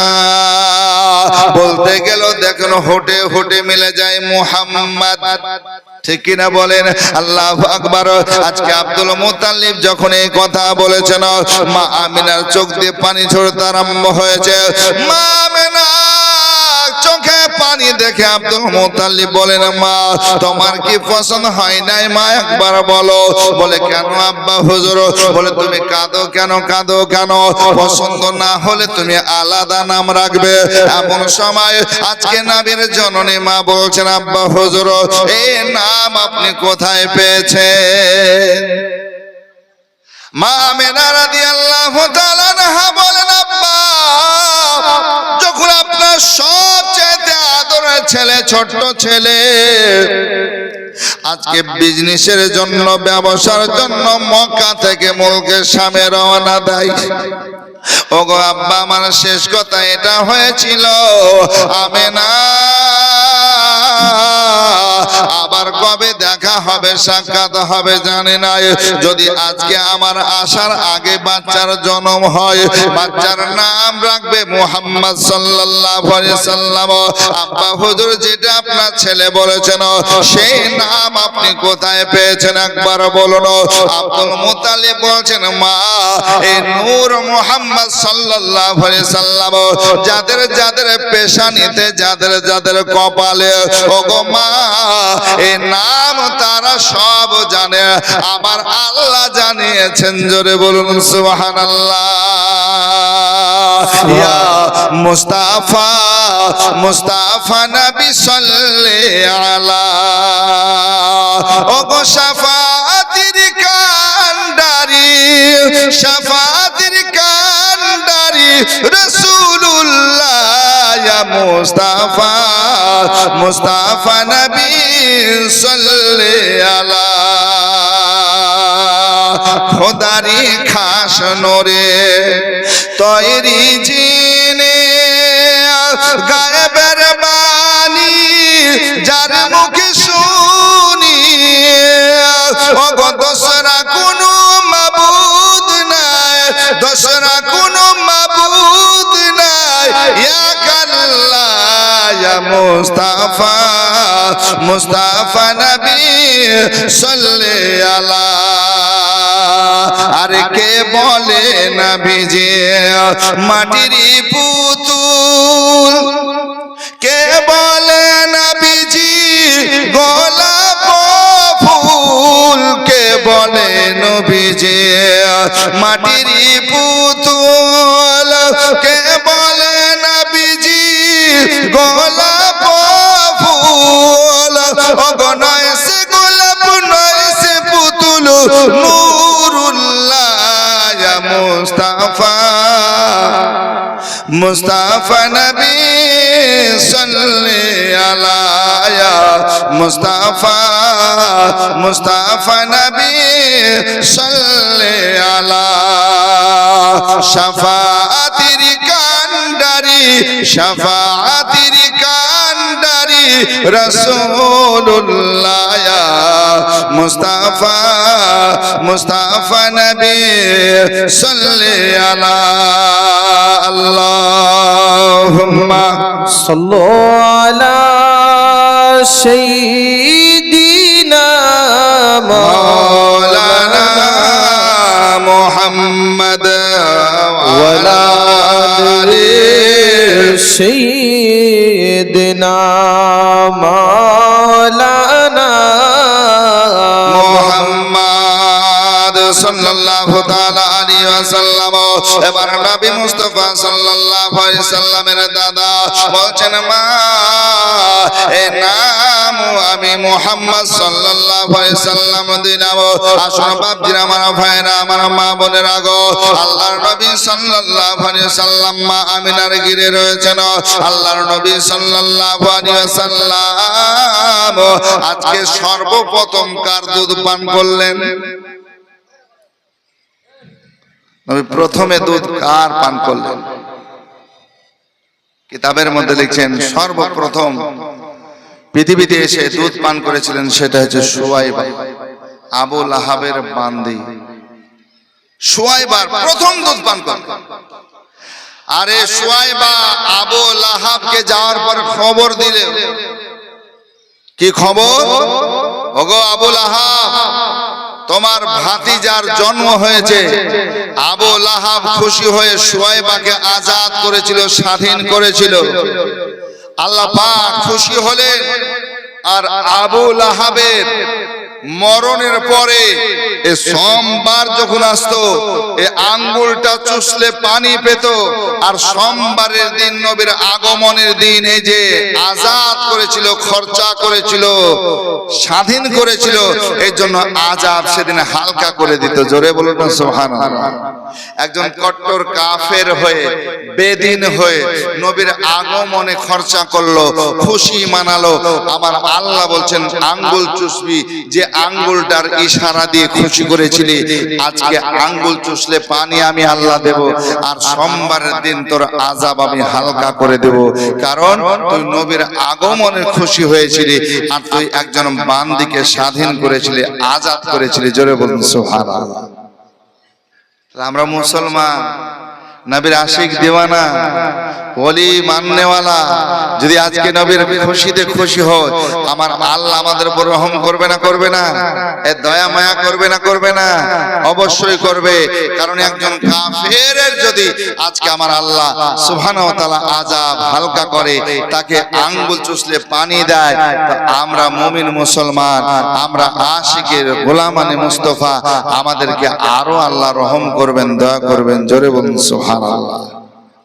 বলতে গেল দেখুন হোটে হোটে মিলে যায় মুহাম্মদ, ঠিক কিনা বলেন? আল্লাহু আকবার। আজকে আব্দুল মুত্তালিব যখন এই কথা বলেছেন, মা আমিনার চোখ দিয়ে পানি ঝরতে আরম্ভ হয়েছে। মা আমিনা চোখে পানি দেখে আব্দুল মুত্তালিব বলেন, মা তোমার কি পছন্দ হয় নাই মা, একবার বলো। বলে কেন আব্বা হুজুর? বলে তুমি কাঁদো কেন, কাঁদো কেন? পছন্দ না হলে তুমি আলাদা নাম রাখবে। এমন সময় আজকে নবীর জননী মা বলছেন, আব্বা হুজুর এই নাম আপনি কোথায় পেয়েছেন? মা আমিনা রাদিয়াল্লাহু তাআলা আনহা বলেন, আব্বা যখন আপনার সবচেয়ে আদরের ছেলে, ছোট্ট ছেলে আজকে বিজনেসের জন্য, ব্যবসার জন্য মক্কা থেকে মুলকে শামে রওনা দেয়, ওগো আব্বা আমার শেষ কথা এটা হয়েছিল, আমিনা আবার কবে দেখা হবে, সাক্ষাৎ হবে জানি না। যদি আজকে আমার আসার আগে বাচ্চার জন্ম হয়, বাচ্চার নাম রাখবে মুহাম্মদ সাল্লাল্লাহু আলাইহি সাল্লাম। আব্বা হুজুর যেটা আপনার ছেলে বলেছেন সেই নাম আপনি কোথায় পেয়েছেন একবার বলুন। আব্দুল মুত্তালিব বলছেন, মা এই নূর মুহাম্মদ সাল্লাল্লাহু আলাইহি সাল্লাম যাদের যাদের পেশানিতে, যাদের যাদের কপালে, ওগো মা এই নাম তারা সব জানে, আমার আল্লাহ জানিয়েছেন। জোরে বলুন সুবহানাল্লাহ। ইয়া মুস্তাফা মুস্তাফা নবী সাল্লাল্লাহু আলা, ওগো শাফাআতের কান্ডারি, শাফাআতের কান্ডারি রাসূলুল্লাহ, ইয়া মুস্তাফা মুস্তাফা নবী সাল্লাল্লাহু আলা। খোদারি খাস নোরে তৈরি জিনে, গায়েবের বাণী যার মুখে শুনি, ওগো দোসরা কোনো মাবুদ নাই, দোসরা কোনো মাবুদ নাই, ইয়া আল্লাহ ইয়া মুস্তাফা মুস্তাফা নবী সাল্লাল্লাহু আলা। আর কে বলে নবীজি মাটির পুতুল, কে বলে নবীজি গোলাপ ফুল, কে বলে নবীজি মাটির পুতুল, কে বলে নবীজি গোলাপ ফুল, ওগো নয় সে গোলাপ নয় সে পুতুল, নূরুল্লাহ ইয়া মুস্তাফা মুস্তাফা নবী সাল্লাল্লাহু আলা, ইয়া মুস্তাফা মুস্তাফা নবী সাল্লাল্লাহু আলা। শাফাআতের কান্ডারি, শাফাআতের কান্ডারি রাসূলুল্লাহ, ইয়া মুস্তাফা মুস্তাফা নবী সাল্লাল্লাহু আলা। আল্লাহুম্মা সাল্লু আলা সাইয়্যিদিনা মাওলানা মুহাম্মদ ওয়া আলা আলি সাইয়্যিদিনা মাওলানা মুহাম্মদ সাল্লাল্লাহু তাআলা আলাইহি ওয়াসাল্লাম। এবার নবী মুস্তাফা সাল্লাল্লাহু আলাইহি সাল্লামের দাদা বলছেন, মা এই নাম আমি মুহাম্মদ সাল্লাল্লাহু আলাইহি সাল্লাম দিলাম। আসুন বাপজিরা, আমার ভাইরা, আমার মা বোনেরা গো, আল্লাহর নবী সাল্লাল্লাহু আলাইহি সাল্লাম মা আমিনার ঘিরে রয়েছেন। আল্লাহর নবী সাল্লাল্লাহু আলাইহি ওয়াসাল্লাম আজকে সর্বপ্রথম কার দুধ পান করলেন? নবী প্রথমে দুধ কার পান করলেন? কিতাবের মধ্যে লিখছেন সর্বপ্রথম পৃথিবীতে এসে দুধ পান করেছিলেন সেটা হচ্ছে সুয়াইবা, আবু লাহাবের বান্দি। সুয়াইবার প্রথম দুধ পান করলেন। আরে সুয়াইবা আবু লাহাবকে যাওয়ার পর খবর দিলে, কি খবর? ওগো আবু লাহাব, তোমার ভাতিজার জন্ম হয়েছে। আবু লাহাব খুশি হয়ে সুয়াইবাকে আজাদ করেছিল, স্বাধীন করেছিল। আল্লাহ পাক খুশি হলেন। আর আবু লাহাবের মরণের পরে সোমবার যখন আসতো, এ আঙ্গুলটা চুষলে পানি পেত। আর সোমবারের দিন নবীর আগমনের দিন এই যে আজাদ করেছিল, খরচা করেছিল, স্বাধীন করেছিল, এই জন্য আজাব সেদিন হালকা করে দিত। জোরে বলুন না সুবহানাল্লাহ। একজন কট্টর কাফের হয়ে, বেদিন হয়ে নবীর আগমনে খরচা করলো, খুশি মানালো। আমার আল্লাহ বলছেন আঙ্গুল চুষবি, যে আঙ্গুলটার ইশারা দিয়ে খুশি করেছিলি, আজকে আঙ্গুল চুষলে পানি আমি আল্লাহ দেব, আর সোমবারের দিন তোর আযাব আমি হালকা করে দেব। কারণ তুই নবীর আগমনে খুশি হয়েছিলি, আর তুই একজন বান্দীকে স্বাধীন করেছিলি, আজাদ করেছিলি। জোরে বলুন সুবহানাল্লাহ। আমরা মুসলমান, নবীর আশিক দেওয়ানা, ওলি মাননেওয়ালা, যদি আজকে নবীর খুশিতে খুশি হয়, আমার আল্লাহ আমাদের উপর রহম করবে না করবে না? এ দয়া মায়া করবে না করবে না? অবশ্যই করবে। কারণ একজন কাফেরের যদি আজকে আমার আল্লাহ সুবহানাহু ওয়া তাআলা আযাব হালকা করে, তাকে আঙ্গুল চুষলে পানি দেয়, তো আমরা মুমিন মুসলমান, আমরা আশিকের গোলামানে মুস্তাফা, আমাদেরকে আরো আল্লাহ রহম করবেন, দয়া করবেন। জোরে বলুন সুবহানাল্লাহ।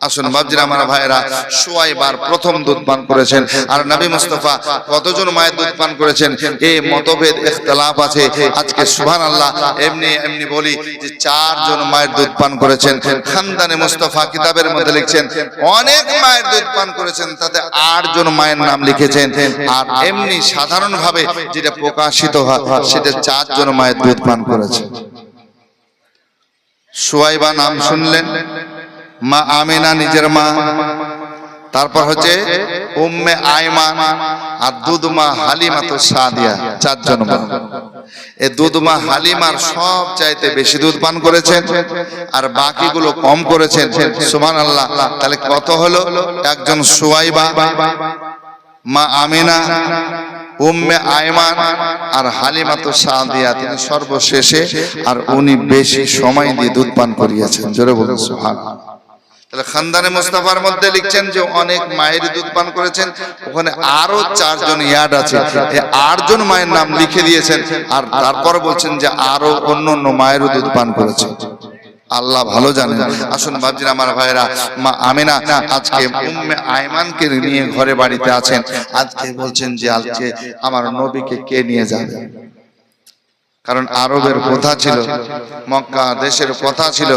আসুন বাবজিরা, আমার ভাইরা, সুয়াইবার প্রথম দুধ পান করেছেন, আর নবী মুস্তাফা কতজন মায়ের দুধ পান করেছেন এই মতভেদ ইখতিলাফ আছে। আজকে সুবহানাল্লাহ এমনি বলি যে 4 জন মায়ের দুধ পান করেছেন। খানদানে মুস্তাফা কিতাবের মধ্যে লিখছেন অনেক মায়ের দুধ পান করেছেন, তাতে 8 জন মায়ের নাম লিখেছেন। আর এমনি সাধারণভাবে যেটা প্রকাশিত হয় সেটা 4 জন মায়ের দুধ পান করেছেন। সুয়াইবা নাম শুনলেন, মা আমিনা নিজের মা, তারপর হচ্ছে উম্মে আয়মান, আর দুধমা হালিমাতু সাদিয়া, 4 জন মা। এই দুধমা হালিমার সব চাইতে বেশি দুধ পান করেছেন, আর বাকিগুলো কম করেছেন। সুবহানাল্লাহ। তাহলে কত হলো? একজন সুয়াইবা, মা আমিনা, উম্মে আয়মান আর হালিমাতু সাদিয়া, তিনি সর্বশেষে, আর উনি বেশি সময় দিয়ে দুধ পান করিয়েছেন। জোরে বলুন সুবহানাল্লাহ। তাহলে খানদানে মুস্তাফার মধ্যে লিখছেন যে অনেক মায়ের দুধ পান করেছেন, ওখানে আরো 4 জন ইয়াদ আছে, এই 8 জন মায়ের নাম লিখে দিয়েছেন, আর তারপর বলছেন যে আরো অন্য মায়ের দুধ পান করেছেন। আল্লাহ ভালো জানেন। আসুন বাবজিরা, আমার ভাইরা, মা আমিনা আজকে উম্মে আয়মানকে নিয়ে ঘরে বাড়িতে আছেন। আজকে বলছেন যে আজকে আমার নবীকে কে নিয়ে যাবে? কারণ আরবের প্রথা ছিল, মক্কা দেশের প্রথা ছিল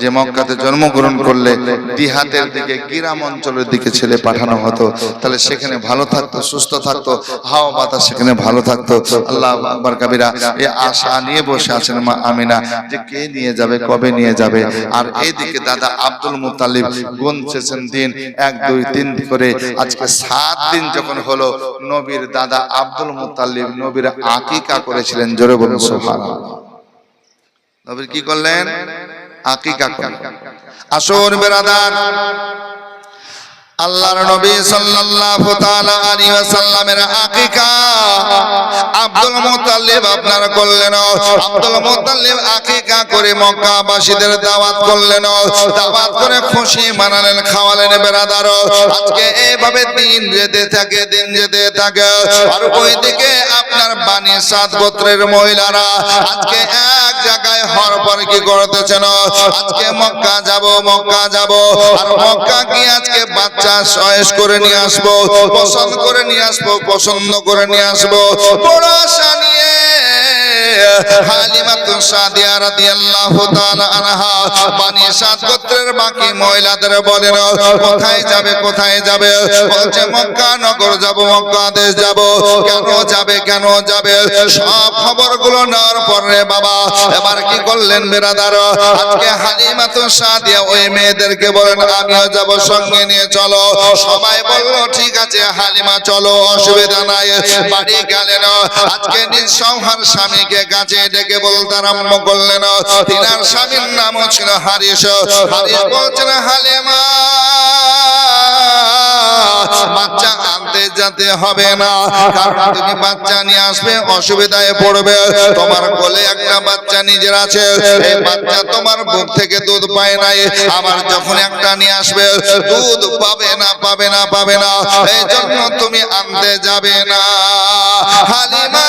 যে মক্কাতে জন্মগ্রহণ করলে দিহাতের দিকে, গ্রাম অঞ্চলের দিকে ছেলে পাঠানো হতো, তাহলে সেখানে ভালো থাকতো, সুস্থ থাকতো, হাওয়া বাতাস সেখানে ভালো থাকতো। আল্লাহু আকবার কাবীরা। এই আশা নিয়ে বসে আছেন মা আমিনা যে কে নিয়ে যাবে, কবে নিয়ে যাবে। আর এইদিকে দাদা আব্দুল মুত্তালিব গুনছেন দিন, 1 2 3 করে, আজকে 7 দিন যখন হলো, নবীর দাদা আব্দুল মুত্তালিব নবীর আকিকা করেছিলেন। জোরে বলুন সুবহানাল্লাহ। নবী কি করলেন? আকিকা করলেন। আসুন বেরাদার, আল্লাহর নবী সাল্লাল্লাহু তাআলা আলাইহি ওয়াসাল্লামের আকিকা আব্দুল মুত্তালিব আপনারা করলেন। আব্দুল মুত্তালিব আকিকা করে মক্কাবাসীদের দাওয়াত করলেন, দাওয়াত করে খুশি মানালেন, খাওয়ালেন। বেরাদার, আজকে এইভাবে দিন যেতে থাকে, দিন যেতে থাকে, আর ওইদিকে আপনার বানি সাদ গোত্রের মহিলারা আজকে এক জায়গায় হরপর কি করতেছেন? আজকে মক্কা যাব, মক্কা যাব, আর মক্কা কি আজকে বাচ্চা চয়েস করে নিয়ে আসবো, পছন্দ করে নিয়ে আসবো, পছন্দ করে নিয়ে আসবো। বড় আশা নিয়ে হালিমাতু সাদিয়া রাদিয়াল্লাহু তাআলা আনহা বানি সাদ গোত্রের বাকি মহিলাদের বলেন, কোথায় যাবে, কোথায় যাবে? বলছে মক্কা নগর যাব, মক্কা দেশ যাব। কেন যাবে, কেন যাবে? সব খবরগুলো নেওয়ার পরে বাবা এবার কি করলেন বেরাদার? আজকে হালিমাতু সাদিয়া ওই মেয়েদেরকে বলেন, আমিও যাব, সঙ্গে নিয়ে চলো। সবাই বলল ঠিক আছে হালিমা চলো, অসুবিধা নাই। বাড়ি গেলেন, আজকে নিজ সংহার স্বামীকে কাছে ডেকে বলতে আরম্ভ করলেন। তিনার স্বামীর নামও ছিল হারিস। হারিস বলছেন, হালিমা বাচ্চা আনতে যেতে হবে না, কারণ তুমি বাচ্চা নিয়ে আসবে, অসুবিধায় পড়বে। তোমার কোলে একটা বাচ্চা নিজের আছে, এই বাচ্চা তোমার বুক থেকে দুধ পায় নাই, আবার যখন একটা নিয়ে আসবে দুধ পাবে না, পাবে না, পাবে না। এই জন্য তুমি আনতে যাবে না। হালিমা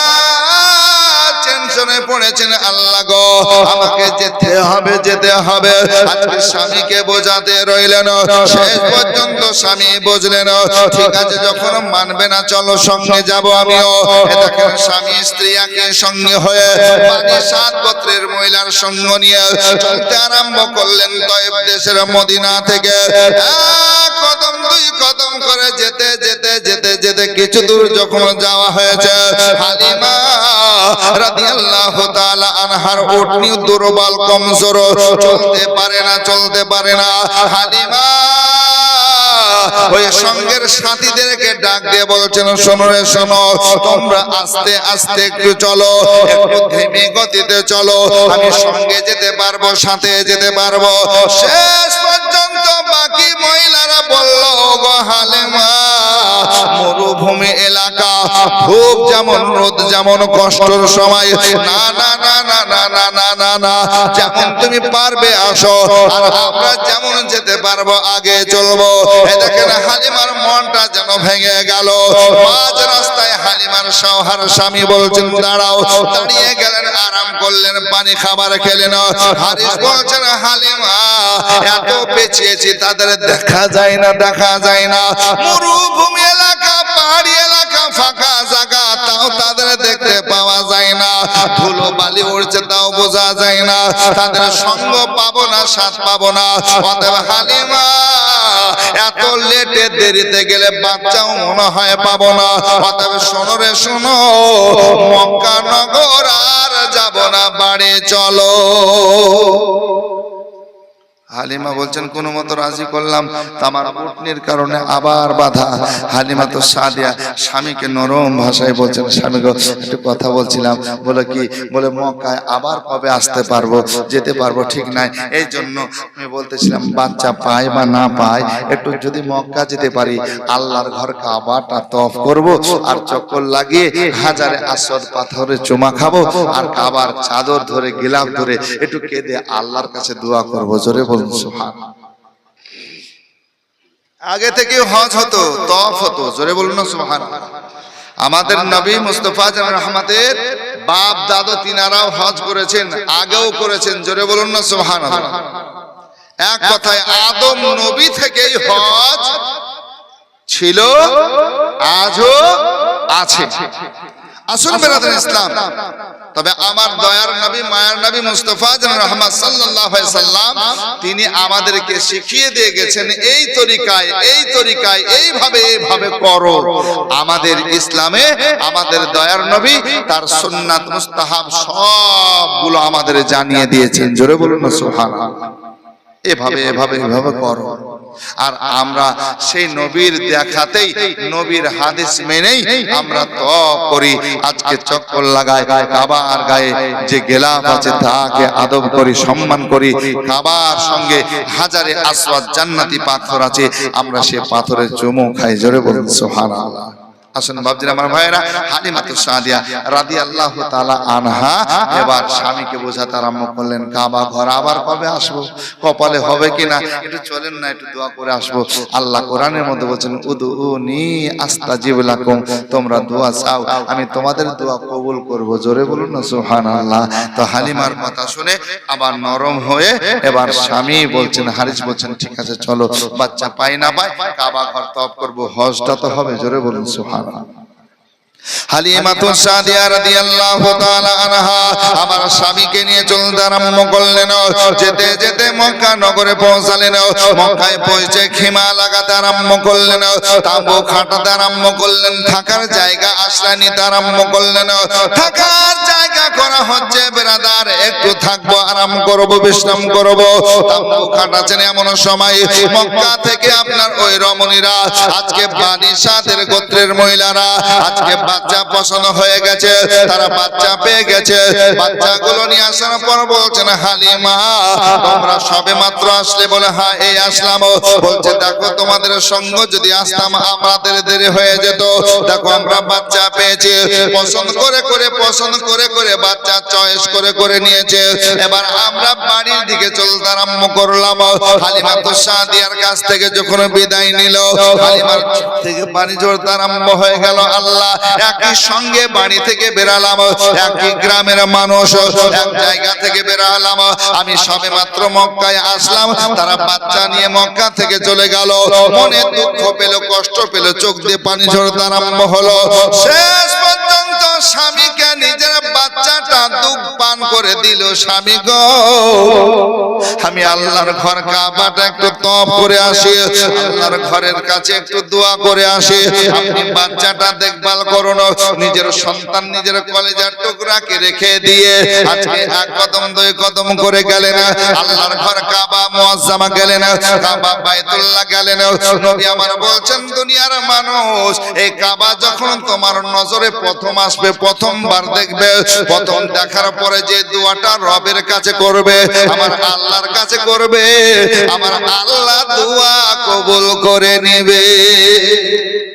টেনশনে পড়েছেন, আল্লাহ গো আমাকে যেতে হবে, যেতে হবে। আজকে স্বামীকে বোঝাতে রইলেন, শেষ পর্যন্ত স্বামী বুঝলেন, ঠিক আছে যখন মানবে না চলো সঙ্গে যাব আমিও। দেখেন স্বামী স্ত্রী একই সঙ্গে হয়ে বানি সাদ গোত্রের মহিলার সঙ্গ নিয়ে চলতে আরম্ভ করলেন তয়েব দেশের মদিনা থেকে। এক কদম, 2 কদম করে যেতে যেতে যেতে যেতে কিছু দূর যখন যাওয়া হয়েছে, হালিমা রাদিয়াল্লাহু তাআলা আনহার উটনি দুর্বল কমজোর, চলতে পারে না। হালিমা ওই সঙ্গের সাথীদেরকে ডাক দিয়ে বলছেন, শোনো রে শোনো, তোমরা আস্তে আস্তে একটু চলো, একটু ধীমে গতিতে চলো, আমি সঙ্গে যেতে পারবো, সাথে যেতে পারবো। শেষ পর্যন্ত বাকি মহিলারা বলল, গো হালিমা, মরুভূমি এলাকা, খুব যেমন রোদ যেমন কষ্টর সময়, না না না না না না না না না, যেমন তুমি পারবে আসো, আর আমরা যেমন যেতে পারবো আগে চলবো। এই দেখেন হালিমার মনটা যেন ভেঙে গেল। মাঝ রাস্তায় হালিমার সওহার স্বামী বলছেন দাঁড়াও, দাঁড়িয়ে গেলেন, আরাম করলেন, পানি খাবার খেলেন। হারিস বলছেন, হালিমা, এত পেঁচিয়েছি তাদের দেখা যায় না, দেখা যায় না, মরুভূমি এলাকা, পাহাড়ি এলাকা, ফাঁকা জায়গা, তাও তাদের দেখতে পাওয়া যায় না, ধুলো বালি উড়ছে তাও বোঝা যায় না, তাদের সঙ্গ পাবো না, স্বাদ পাবো না। অতএব হালিমা, এত লেটে দেরিতে গেলে বাচ্চাও মনে হয় পাবো না। অতএব শোনো রে শোনো, মক্কা নগর আর যাব না, বাড়ি চলো। হালিমা বলছেন কোনো মতো রাজি করলাম, আমার উটনির কারণে আবার বাধা। হালিমা তো সাদিয়া স্বামীকে নরম ভাষায় বলছেন, স্বামী গো একটু কথা বলছিলাম। বলে কি? বলে মক্কায় আবার কবে আসতে পারবো, যেতে পারবো ঠিক নাই, এই জন্য আমি বলতেছিলাম বাচ্চা পাই বা না পাই, একটু যদি মক্কা যেতে পারি, আল্লাহর ঘর কাবাটা তওয়াফ করব, আর চক্কর লাগিয়ে হাজারে আসওয়াদ পাথরে চুমা খাবো, আর কাবার চাদর ধরে গিলাফ ধরে একটু কেঁদে আল্লাহর কাছে দোয়া করবো। জোরে বলুন সুবহানাল্লাহ। আগে থেকে হজ হতো, তওয়াফ হতো, জোরে বলুন না সুবহানাল্লাহ। আমাদের নবী মুস্তাফা জান রহমতের বাপ দাদু তিনারাও হজ করেছেন, আগেও করেছেন, জোরে বলুন না সুবহানাল্লাহ। এক কথায় আদম নবী থেকেই হজ ছিল, আজও আছে। আসুন বেরাদার ইসলাম, তবে আমার দয়ার নবী, মায়ার নবী মুস্তাফা জান রহমত সাল্লাল্লাহু আলাইহি সাল্লাম, তিনি আমাদেরকে শিখিয়ে দিয়ে গেছেন এই তরিকায়, এই তরিকায়, এইভাবে করো। আমাদের ইসলামে আমাদের দয়ার নবী তার সুন্নাত মুস্তাহাব সবগুলো আমাদের জানিয়ে দিয়েছেন। জোরে বলুন না সুবহানাল্লাহ। এভাবে করো। আর আমরা সেই নবীর দেখাতেই, নবীর হাদিস মেনেই আমরা তওয়াফ করি। আজকে চক্কর লাগায় কাবার গায়ে যে গিলাফ আছে তাকে আদব করি, সম্মান করি। কাবার সঙ্গে হাজারে আসওয়াদ জান্নাতি পাথর আছে, আমরা সে পাথরের চুমু খাই। জোরে বলুন সুবহানাল্লাহ। আসুন বাবজিরা, আমার ভাইয়েরা, হালিমাতুস সাদিয়া রাদিয়াল্লাহু তাআলা আনহা এবার স্বামীকে বোঝাতে আরম্ভ করলেন, কাবা ঘর আবার কবে আসবো, কপালে হবে কিনা, একটু চলেন না, একটু দোয়া করে আসবো। আল্লাহ কোরআনের মধ্যে বলেছেন, উদউনি আস্তাজিব লাকুম, তোমরা দোয়া চাও, আমি তোমাদের দোয়া কবুল করব। জোরে বলুন না সুবহানাল্লাহ। তো হালিমার কথা শুনে আবার নরম হয়ে এবার স্বামী বলছেন, হারিস বলছেন, ঠিক আছে চলো, বাচ্চা পাই না পাই কাবা ঘর তওয়াফ করব, হজটা তো হবে। জোরে বলুন সুবহানাল্লাহ। হালিমাতুস সাদিয়া রাদিয়াল্লাহু তাআলা আনহা আমার স্বামীকে নিয়ে চলতে আরম্ভ করলেন। যেতে যেতে মক্কা নগরে পৌঁছালেন। মক্কায় পৌঁছে খিমা লাগাতে আরম্ভ করলেন, তাঁবু খাটাতে আরম্ভ করলেন, থাকার জায়গা আশ্রয় নিতে আরম্ভ করলেন। থাকার জায়গা করা হচ্ছে বেরাদার, একটু থাকবো, আরাম করব, বিশ্রাম করব। তাঁবু খাটাচ্ছেন এমন সময় মক্কা থেকে আপনার ওই রমণীরা, আজকে বানি সাদের গোত্রের মহিলারা, আজকে বাচ্চা পছন্দ হয়ে গেছে, তারা বাচ্চা পেয়ে গেছে। বাচ্চাগুলো নিয়ে আসার পর বলছেন, হালিমা তোমরা সবে মাত্র আসলে? বলে হ্যাঁ এই আসলাম। বলছে দেখো তোমাদের সঙ্গ যদি আসতাম আমাদের দেরি হয়ে যেত, দেখো আমরা বাচ্চা পেয়েছি, পছন্দ করে করে বাচ্চা চয়েস করে নিয়েছে। এবার আমরা বাড়ির দিকে চলতে আরম্ভ করলাম। হালিমাতুস সাদিয়ার কাছ থেকে যখন বিদায় নিল, হালিমার থেকে পানি ঝরতে আরম্ভ হয়ে গেল। আল্লাহ, একই সঙ্গে বাড়ি থেকে বেরালাম, একই গ্রামের মানুষ, এক জায়গা থেকে বেরালাম। আমি সবে মাত্র মক্কায় আসলাম, তারা বাচ্চা নিয়ে মক্কা থেকে চলে গেল। মনে দুঃখ পেল, কষ্ট পেল, চোখ দিয়ে পানি ঝরতে আরম্ভ হলো। শেষ পর্যন্ত স্বামীকে নিজের বাচ্চাটা দুধ পান করে দিল। স্বামী গো, আমি আল্লাহর ঘর কাবাটা একটু তওয়াফ করে আসি, আল্লাহর ঘরের কাছে একটু দোয়া করে আসি। আপনি বাচ্চাটা দেখভাল করুন। নিজের সন্তান নিজের কলেজার টুকরাকে রেখে দিয়ে আজকে এক কদম দুই কদম করে গেলেন আল্লাহর ঘর কাবা মুআজ্জামা গেলেন, কাবা বাইতুল্লাহ গেলেন। নবী আমার বলছেন, দুনিয়ার মানুষ এই কাবা যখন তোমার নজরে প্রথম আসবে, প্রথমবার দেখবে, প্রথম দেখার পরে যে দোয়াটা রবের কাছে করবে, আমার আল্লাহর কাছে করবে, আমার আল্লাহ দোয়া কবুল করে নেবে।